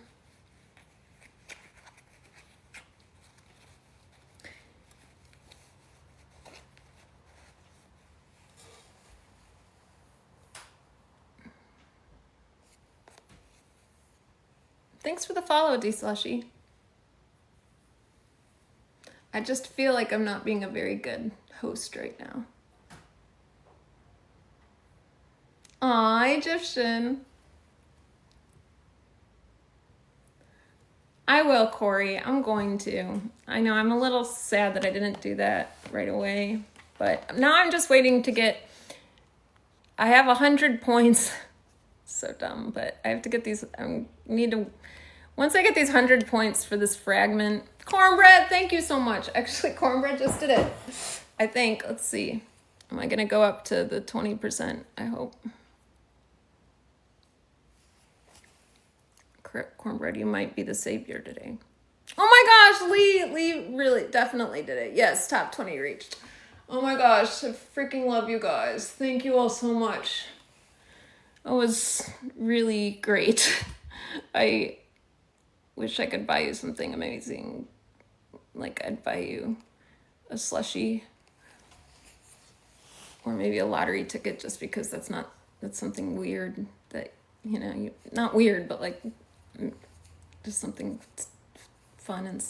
Thanks for the follow, D-Slushy. I just feel like I'm not being a very good host right now. Aw, Egyptian. I will, Corey. I'm going to. I know I'm a little sad that I didn't do that right away, but now I'm just waiting to get. I have 100 points. So dumb, but I have to get these. Once I get these 100 points for this fragment. Cornbread, thank you so much. Actually, Cornbread just did it. I think. Let's see. Am I going to go up to the 20%? I hope. Cornbread, you might be the savior today. Oh my gosh, Lee really definitely did it. Yes, top 20 reached. Oh my gosh, I freaking love you guys. Thank you all so much. It was really great. I wish I could buy you something amazing. Like I'd buy you a slushie or maybe a lottery ticket, just because that's something weird that, not weird, but like just something fun and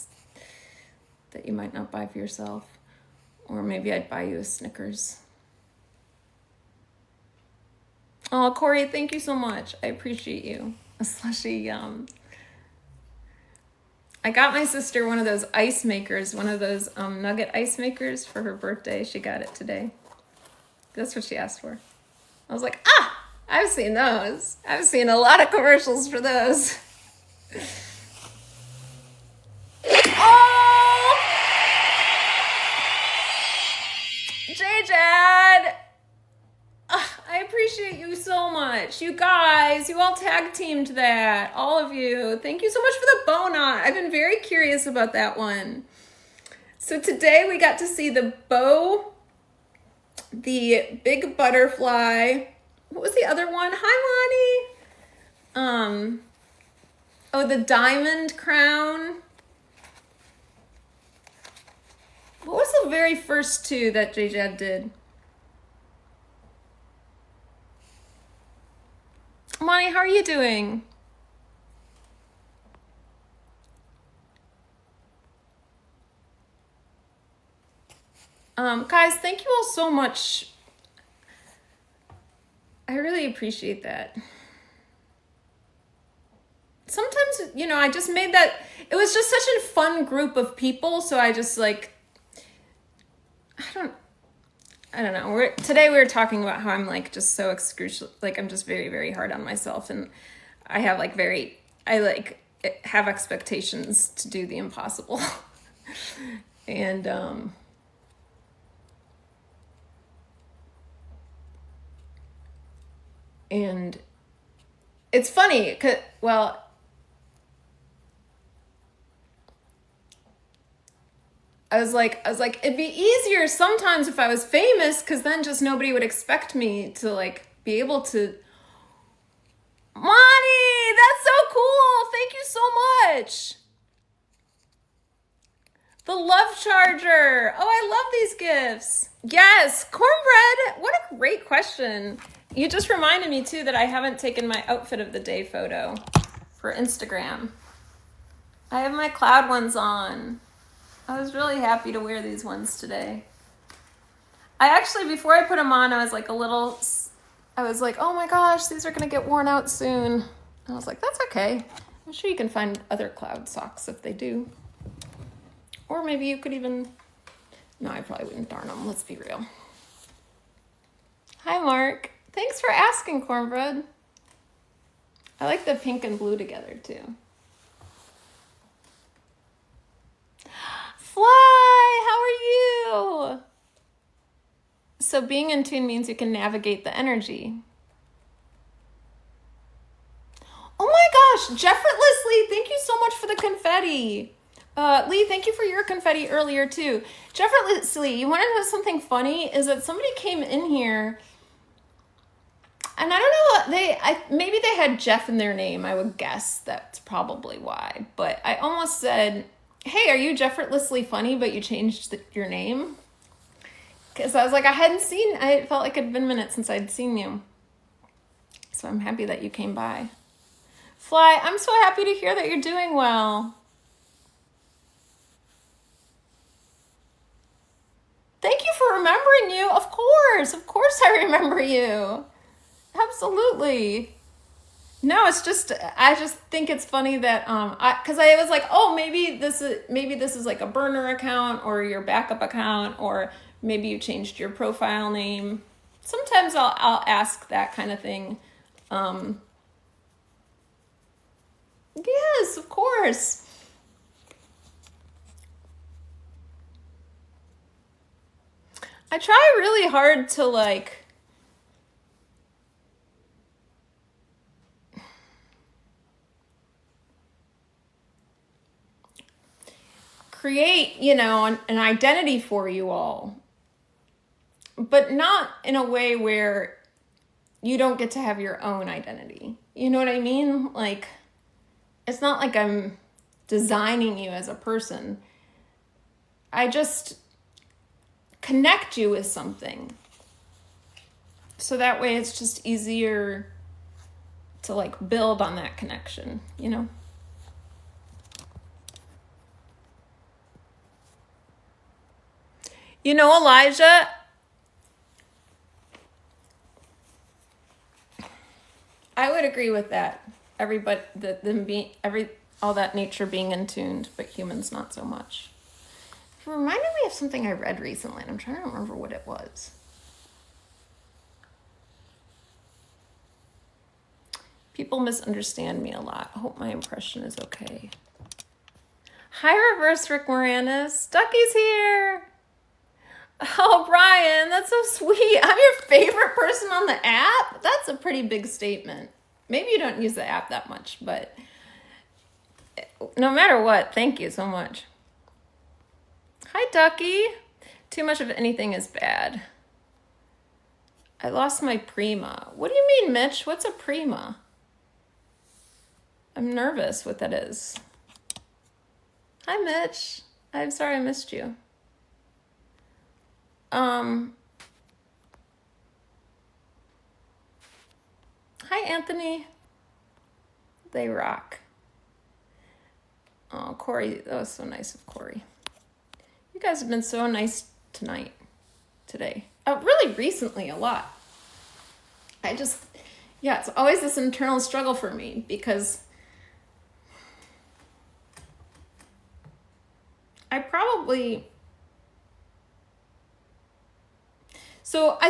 that you might not buy for yourself. Or maybe I'd buy you a Snickers. Oh, Corey, thank you so much. I appreciate you. A slushie, yum. I got my sister one of those ice makers, one of those nugget ice makers for her birthday. She got it today. That's what she asked for. I was like, I've seen those. I've seen a lot of commercials for those. Oh! J-Jad! I appreciate you so much. You guys, you all tag teamed that. All of you. Thank you so much for the bow-knot. I've been very curious about that one. So today we got to see the bow, the big butterfly. What was the other one? Hi, Lonnie. The diamond crown. What was the very first two that J-Jad did? How are you doing? Guys, thank you all so much. I really appreciate that. Sometimes, you know, I just made that, it was just such a fun group of people, so I just like, I don't know. Today we were talking about how I'm like just so excruciating, like I'm just very, very hard on myself, and I have like I like have expectations to do the impossible. And and it's funny, 'cause, well, I was like, it'd be easier sometimes if I was famous, because then just nobody would expect me to like be able to. Monty, that's so cool. Thank you so much. The love charger. Oh, I love these gifts. Yes, cornbread. What a great question. You just reminded me too that I haven't taken my outfit of the day photo for Instagram. I have my cloud ones on. I was really happy to wear these ones today. I actually, before I put them on, I was like, oh my gosh, these are gonna get worn out soon. And I was like, that's okay. I'm sure you can find other cloud socks if they do. Or maybe you could even, no, I probably wouldn't darn them, let's be real. Hi, Mark. Thanks for asking, cornbread. I like the pink and blue together too. Fly, how are you? So being in tune means you can navigate the energy. Oh my gosh, Jeffertlessly, thank you so much for the confetti. Lee, thank you for your confetti earlier too. Jeffertlessly, you want to know something funny? Is that somebody came in here, and I don't know, maybe they had Jeff in their name. I would guess that's probably why. But I almost said, hey, are you Jeffertlessly funny, but you changed your name? Because I was like, I felt like it had been minutes since I'd seen you. So I'm happy that you came by. Fly, I'm so happy to hear that you're doing well. Thank you for remembering you. Of course I remember you. Absolutely. No, it's just, I just think it's funny that, cause I was like, oh, maybe this is like a burner account or your backup account, or maybe you changed your profile name. Sometimes I'll ask that kind of thing. Yes, of course. I try really hard to like create, an identity for you all, but not in a way where you don't get to have your own identity. You know what I mean? Like, it's not like I'm designing you as a person. I just connect you with something. So that way it's just easier to like build on that connection, Elijah, I would agree with that. Everybody, all that nature being in tuned, but humans not so much. It reminded me of something I read recently, and I'm trying to remember what it was. People misunderstand me a lot. I hope my impression is okay. Hi, Reverse Rick Moranis. Ducky's here. Oh, Brian, that's so sweet. I'm your favorite person on the app? That's a pretty big statement. Maybe you don't use the app that much, but no matter what, thank you so much. Hi, Ducky. Too much of anything is bad. I lost my Prima. What do you mean, Mitch? What's a Prima? I'm nervous what that is. Hi, Mitch. I'm sorry I missed you. Hi, Anthony. They rock. Oh, Corey, that was so nice of Corey. You guys have been so nice today. Really recently, a lot. It's always this internal struggle for me because I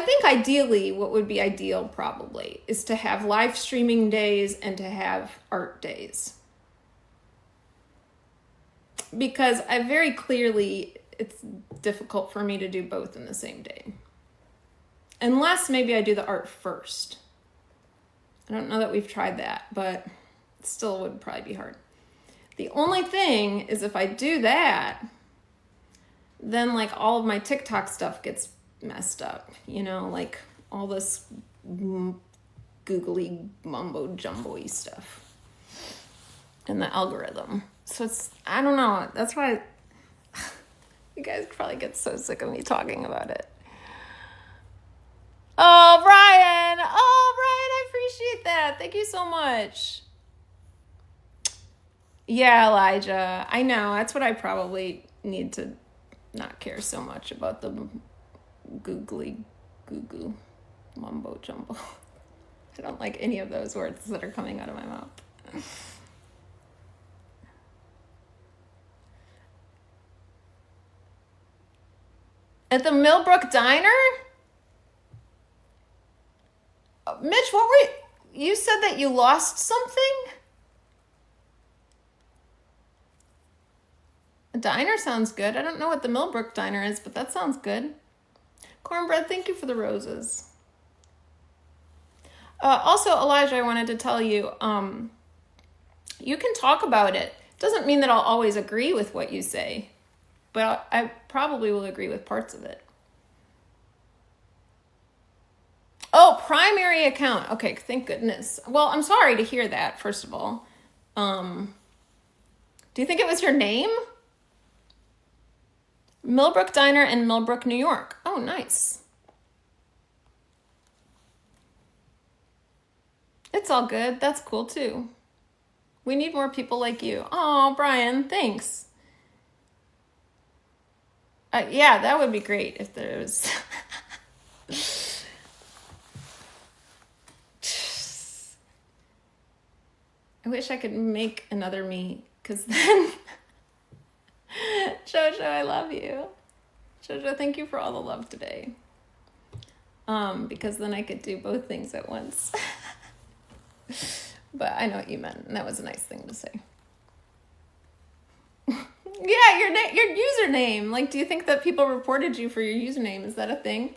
think ideally, what would be ideal probably is to have live streaming days and to have art days. Because it's difficult for me to do both in the same day. Unless maybe I do the art first. I don't know that we've tried that, but it still would probably be hard. The only thing is if I do that, then like all of my TikTok stuff gets messed up, like all this googly mumbo jumbo-y stuff in the algorithm. So I don't know. That's why you guys probably get so sick of me talking about it. Oh, Brian, I appreciate that. Thank you so much. Yeah, Elijah, I know. That's what I probably need to not care so much about the googly goo mumbo jumbo. I don't like any of those words that are coming out of my mouth. At the Millbrook Diner? Mitch, you said that you lost something? A diner sounds good. I don't know what the Millbrook Diner is, but that sounds good. Cornbread, thank you for the roses. Also, Elijah, I wanted to tell you, you can talk about it. Doesn't mean that I'll always agree with what you say, but I probably will agree with parts of it. Oh, primary account. Okay, thank goodness. Well, I'm sorry to hear that, first of all. Do you think it was your name? Millbrook Diner in Millbrook, New York. Oh, nice. It's all good. That's cool, too. We need more people like you. Oh, Brian, thanks. Yeah, that would be great if there was... I wish I could make another me, because then... Jojo, I love you. Jojo, thank you for all the love today. Because then I could do both things at once. But I know what you meant, and that was a nice thing to say. Yeah, your username. Like, do you think that people reported you for your username? Is that a thing?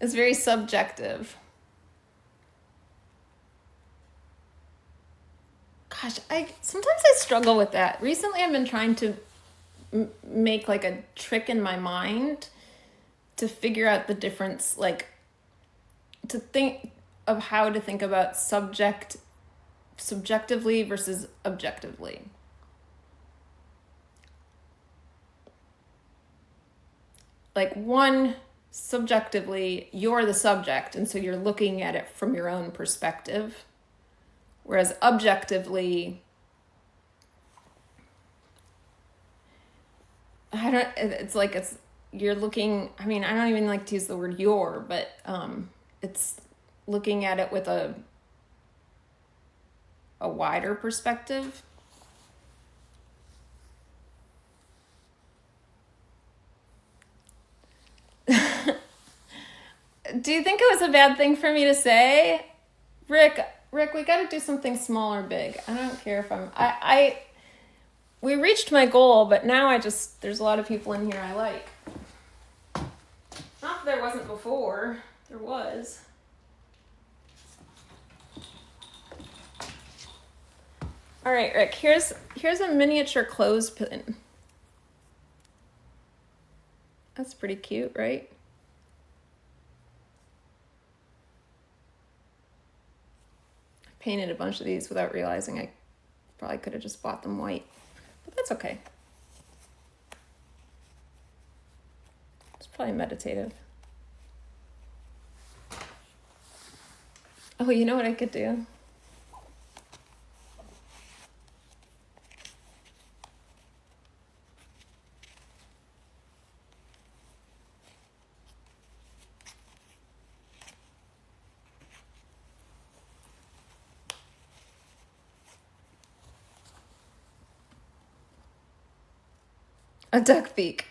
It's very subjective. Gosh, sometimes I struggle with that. Recently, I've been trying to make like a trick in my mind to figure out the difference, like to think of how to think about subjectively versus objectively. Like one, subjectively, you're the subject, and so you're looking at it from your own perspective. Whereas objectively, you're looking, I mean, I don't even like to use the word your, but it's looking at it with a wider perspective. Do you think it was a bad thing for me to say? Rick, we got to do something small or big. I don't care if we reached my goal, but now there's a lot of people in here I like. Not that there wasn't before. There was. All right, Rick, here's a miniature clothespin. That's pretty cute, right? Painted a bunch of these without realizing I probably could have just bought them white. But that's okay. It's probably meditative. Oh, you know what I could do? A duck beak.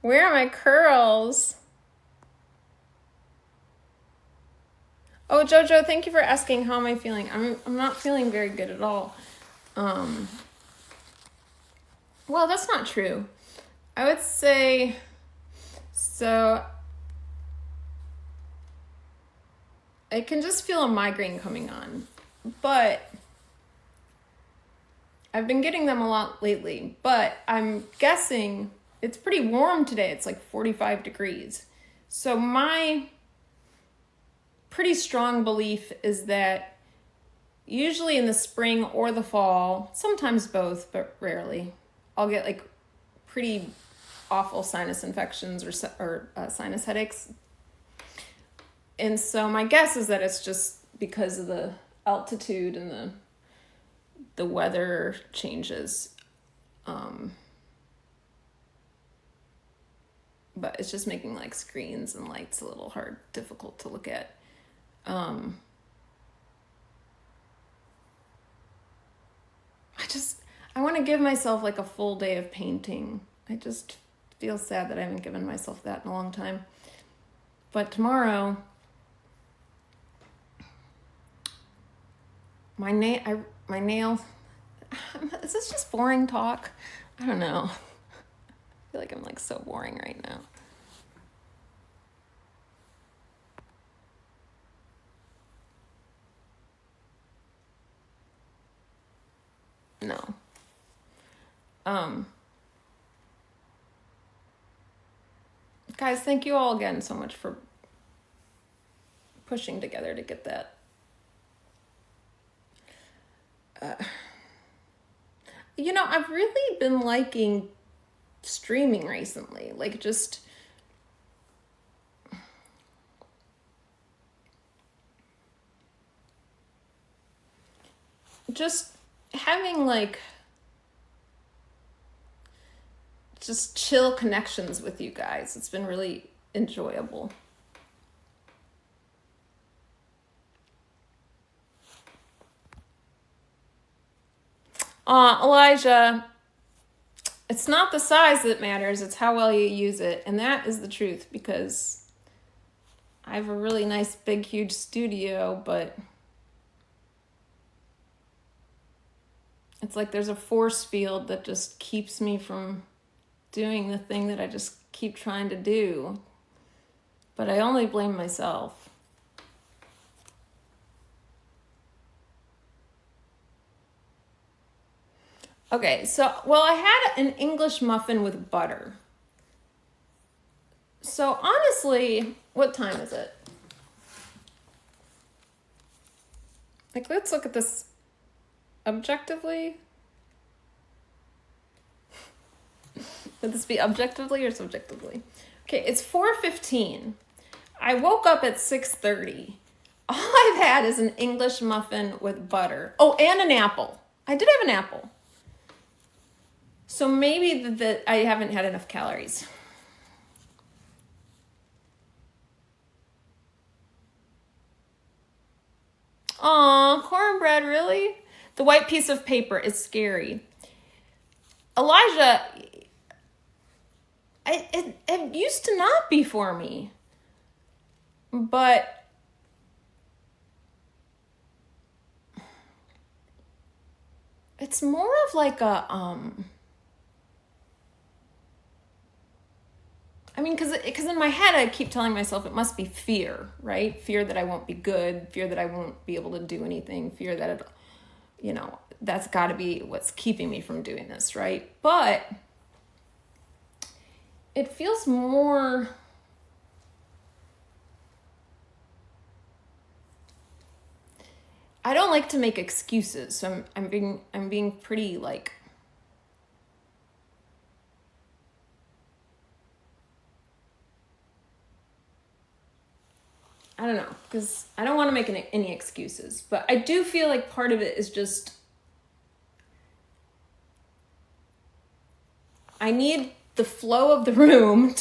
Where are my curls? Oh, Jojo, thank you for asking how am I feeling. I'm not feeling very good at all. Well, that's not true. I would say so I can just feel a migraine coming on. But I've been getting them a lot lately, but I'm guessing it's pretty warm today. It's like 45 degrees. So my pretty strong belief is that usually in the spring or the fall, sometimes both, but rarely, I'll get like pretty awful sinus infections or sinus headaches. And so my guess is that it's just because of the altitude and the weather changes. But it's just making like screens and lights a little difficult to look at. I want to give myself like a full day of painting. I just feel sad that I haven't given myself that in a long time. But tomorrow, my nail, is this just boring talk? I don't know. I feel like I'm like so boring right now. No. Guys, thank you all again so much for pushing together to get that. I've really been liking streaming recently. Like just having like just chill connections with you guys. It's been really enjoyable. Elijah, it's not the size that matters, it's how well you use it. And that is the truth, because I have a really nice, big, huge studio, but it's like there's a force field that just keeps me from doing the thing that I just keep trying to do. But I only blame myself. Okay, I had an English muffin with butter. So honestly, what time is it? Like, let's look at this objectively. Would this be objectively or subjectively? Okay, it's 4:15. I woke up at 6:30. All I've had is an English muffin with butter. Oh, and an apple. I did have an apple. So maybe that I haven't had enough calories. Aw, cornbread, really? The white piece of paper is scary. Elijah, it used to not be for me. But it's more of like a, because in my head I keep telling myself it must be fear, right? Fear that I won't be good, fear that I won't be able to do anything, fear that that's got to be what's keeping me from doing this, right? But it feels more I don't like to make excuses, so I'm being pretty like, I don't know, because I don't want to make any excuses, but I do feel like part of it is just, I need the flow of the room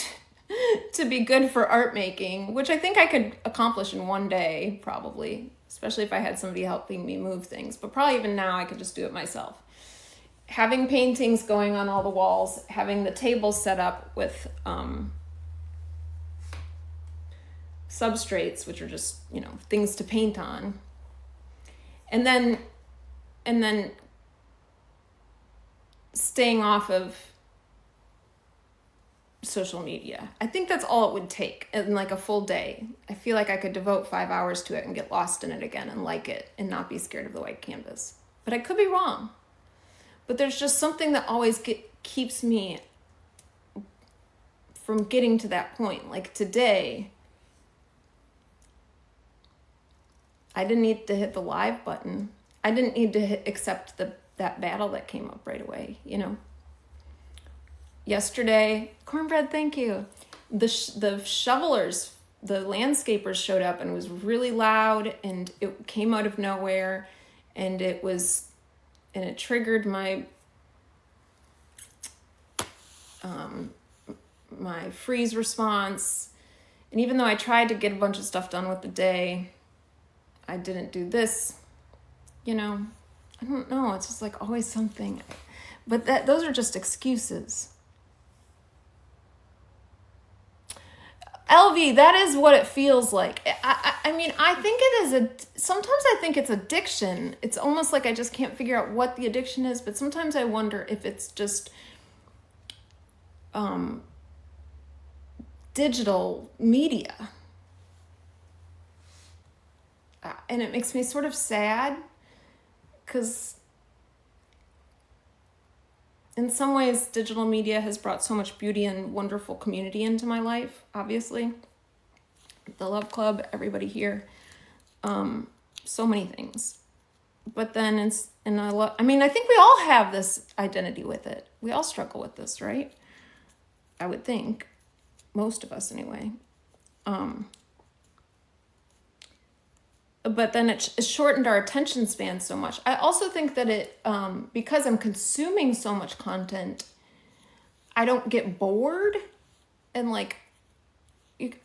to be good for art making, which I think I could accomplish in one day, probably, especially if I had somebody helping me move things. But probably even now I could just do it myself. Having paintings going on all the walls, having the tables set up with substrates, which are just, you know, things to paint on. And then staying off of social media. I think that's all it would take in like a full day. I feel like I could devote 5 hours to it and get lost in it again and like it and not be scared of the white canvas. But I could be wrong. But there's just something that always keeps me from getting to that point. Like today, I didn't need to hit the live button. I didn't need to accept that battle that came up right away, you know. Yesterday, Cornbread, thank you. The shovelers, the landscapers showed up and it was really loud and it came out of nowhere and it triggered my my freeze response. And even though I tried to get a bunch of stuff done with the day, I didn't do this, you know. I don't know, it's just like always something. But those are just excuses. LV, that is what it feels like. I mean, I think it is sometimes I think it's addiction. It's almost like I just can't figure out what the addiction is, but sometimes I wonder if it's just digital media. And it makes me sort of sad because in some ways, digital media has brought so much beauty and wonderful community into my life, obviously. The Love Club, everybody here. So many things. But then, I mean, I think we all have this identity with it. We all struggle with this, right? I would think. Most of us, anyway. But then it shortened our attention span so much. I also think that because I'm consuming so much content, I don't get bored. And like,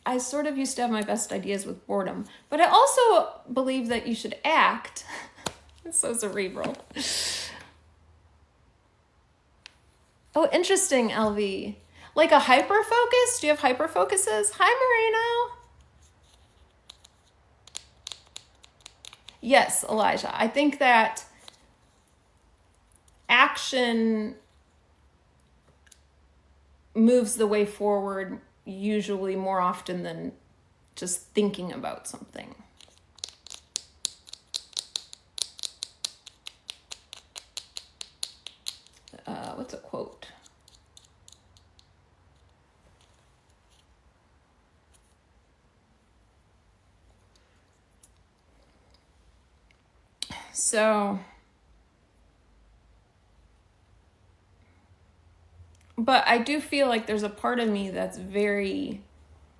I sort of used to have my best ideas with boredom. But I also believe that you should act. It's so cerebral. Oh, interesting, LV. Like a hyper focus? Do you have hyper focuses? Hi, Marino. Yes, Elijah. I think that action moves the way forward usually more often than just thinking about something. What's a quote? So, but I do feel like there's a part of me that's very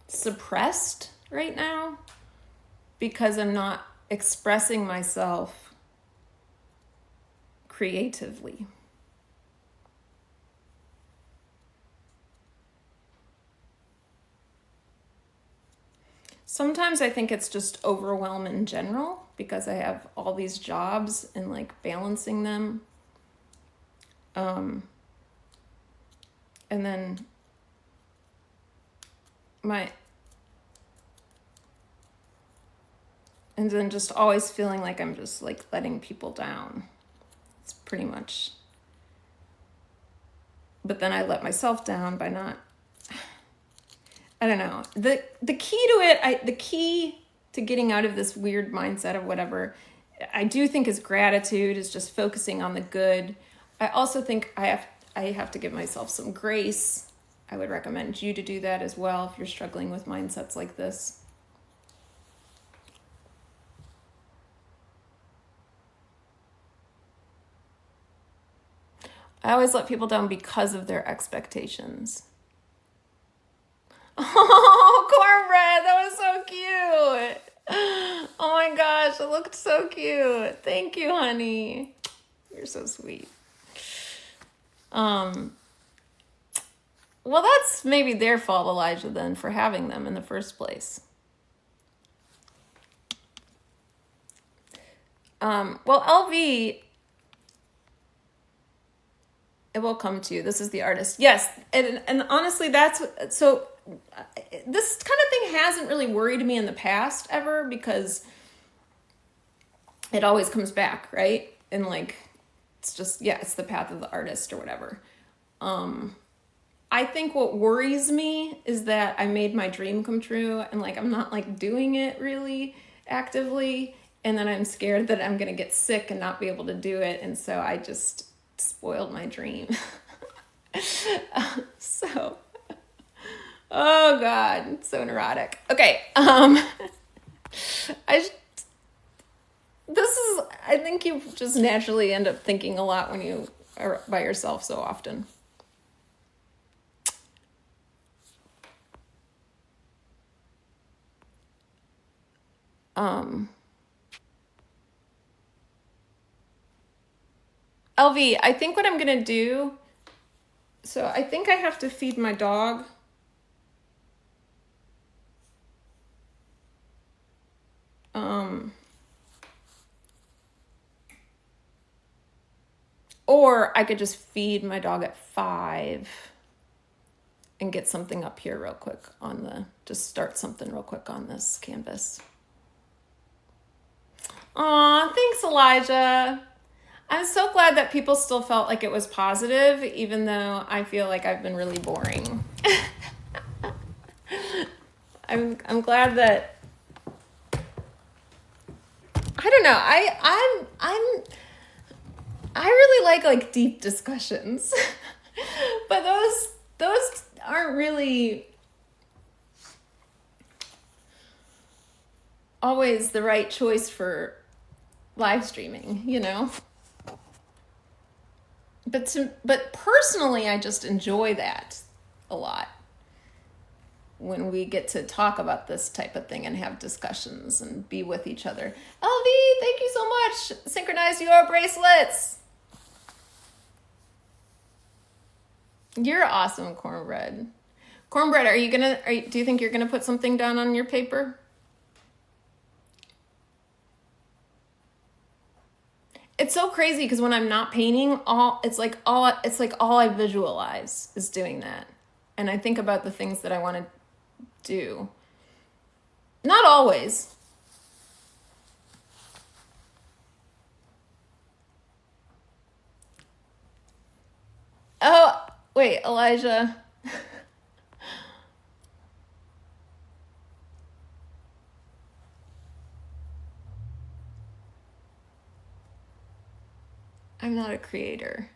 suppressed right now because I'm not expressing myself creatively. Sometimes I think it's just overwhelm in general because I have all these jobs and like balancing them. And then just always feeling like I'm just like letting people down. It's pretty much. But then I let myself down by not. I don't know. The key to it, the key to getting out of this weird mindset of whatever, I do think is gratitude, is just focusing on the good. I also think I have to give myself some grace. I would recommend you to do that as well if you're struggling with mindsets like this. I always let people down because of their expectations. Oh, cornbread, that was so cute. Oh my gosh, it looked so cute. Thank you, honey. You're so sweet. Well, that's maybe their fault, Elijah, then, for having them in the first place. Well, LV, it will come to you. This is the artist. Yes, and honestly, that's so. This kind of thing hasn't really worried me in the past ever because it always comes back, right? And like, it's just it's the path of the artist or whatever. I think what worries me is that I made my dream come true and like I'm not like doing it really actively, and then I'm scared that I'm gonna get sick and not be able to do it, and so I just spoiled my dream. So, oh God, it's so neurotic. Okay, I think you just naturally end up thinking a lot when you are by yourself so often. LV, I think what I'm gonna do, so I think I have to feed my dog. Or I could just feed my dog at 5 and get something up here real quick just start something real quick on this canvas. Aw, thanks, Elijah. I'm so glad that people still felt like it was positive, even though I feel like I've been really boring. I'm glad that I don't know. I really like deep discussions, but those aren't really always the right choice for live streaming, you know. But personally, I just enjoy that a lot when we get to talk about this type of thing and have discussions and be with each other. LV, thank you so much. Synchronize your bracelets. You're awesome, Cornbread. Cornbread, do you think you're gonna put something down on your paper? It's so crazy because when I'm not painting, all I visualize is doing that. And I think about the things that I want to do. Not always. Oh, wait, Elijah. I'm not a creator.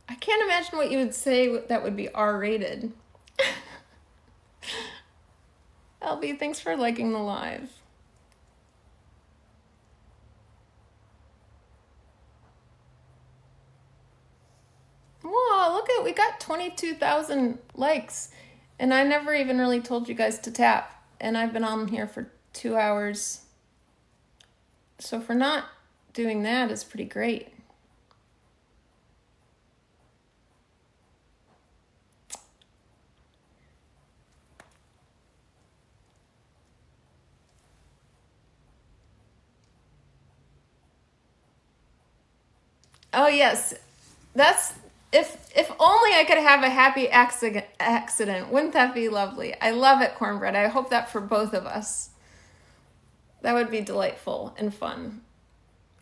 I can't imagine what you would say that would be R-rated. LB, thanks for liking the live. Whoa, look at, we got 22,000 likes. And I never even really told you guys to tap. And I've been on here for 2 hours. So for not doing that is pretty great. Oh yes, that's if only I could have a happy accident. Wouldn't that be lovely? I love it, Cornbread. I hope that for both of us. That would be delightful and fun.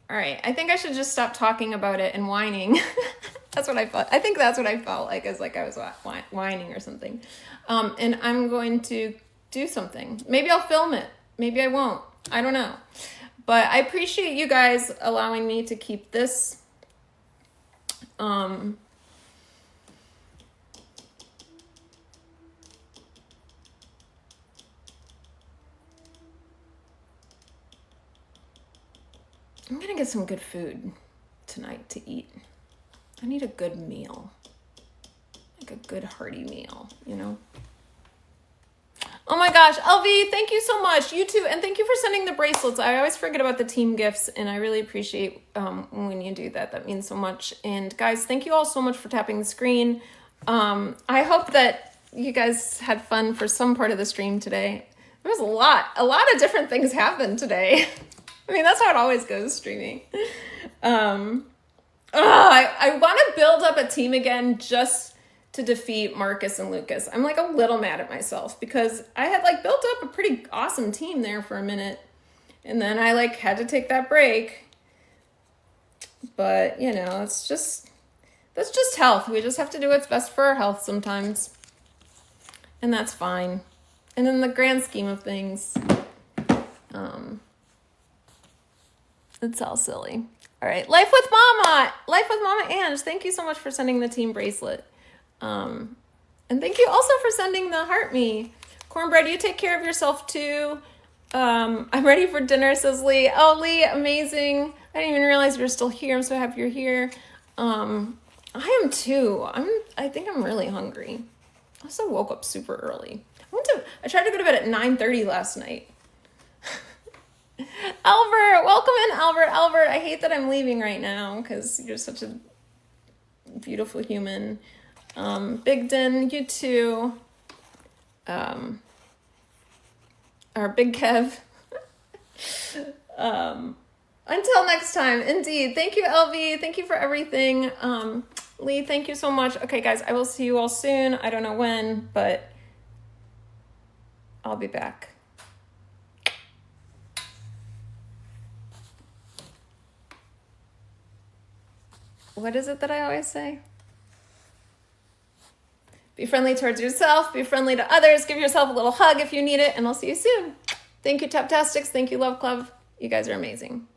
All right, I think I should just stop talking about it and whining. That's what I felt. I think that's what I felt like, as like I was whining or something. And I'm going to do something. Maybe I'll film it. Maybe I won't. I don't know. But I appreciate you guys allowing me to keep this. I'm gonna get some good food tonight to eat. I need a good meal. Like a good hearty meal, you know? Oh my gosh, LV, thank you so much. You too, and thank you for sending the bracelets. I always forget about the team gifts, and I really appreciate when you do that. That means so much. And guys, thank you all so much for tapping the screen. I hope that you guys had fun for some part of the stream today. There was a lot of different things happened today. I mean, that's how it always goes streaming. I want to build up a team again just to defeat Marcus and Lucas. I'm like a little mad at myself because I had like built up a pretty awesome team there for a minute, and then I like had to take that break. But you know, that's just health. We just have to do what's best for our health sometimes, and that's fine. And in the grand scheme of things, it's all silly. All right, Life with Mama Ange. Thank you so much for sending the team bracelet. And thank you also for sending the heart me. Cornbread, you take care of yourself too. I'm ready for dinner, says Lee. Oh, Lee, amazing. I didn't even realize you were still here. I'm so happy you're here. I am too. I think I'm really hungry. I also woke up super early. I tried to go to bed at 9:30 last night. Albert, welcome in, Albert. Albert, I hate that I'm leaving right now because you're such a beautiful human. Big Den, you too. Our Big Kev. Until next time, indeed. Thank you, LV. Thank you for everything. Lee, thank you so much. Okay, guys, I will see you all soon. I don't know when, but I'll be back. What is it that I always say? Be friendly towards yourself. Be friendly to others. Give yourself a little hug if you need it. And I'll see you soon. Thank you, Taptastics. Thank you, Love Club. You guys are amazing.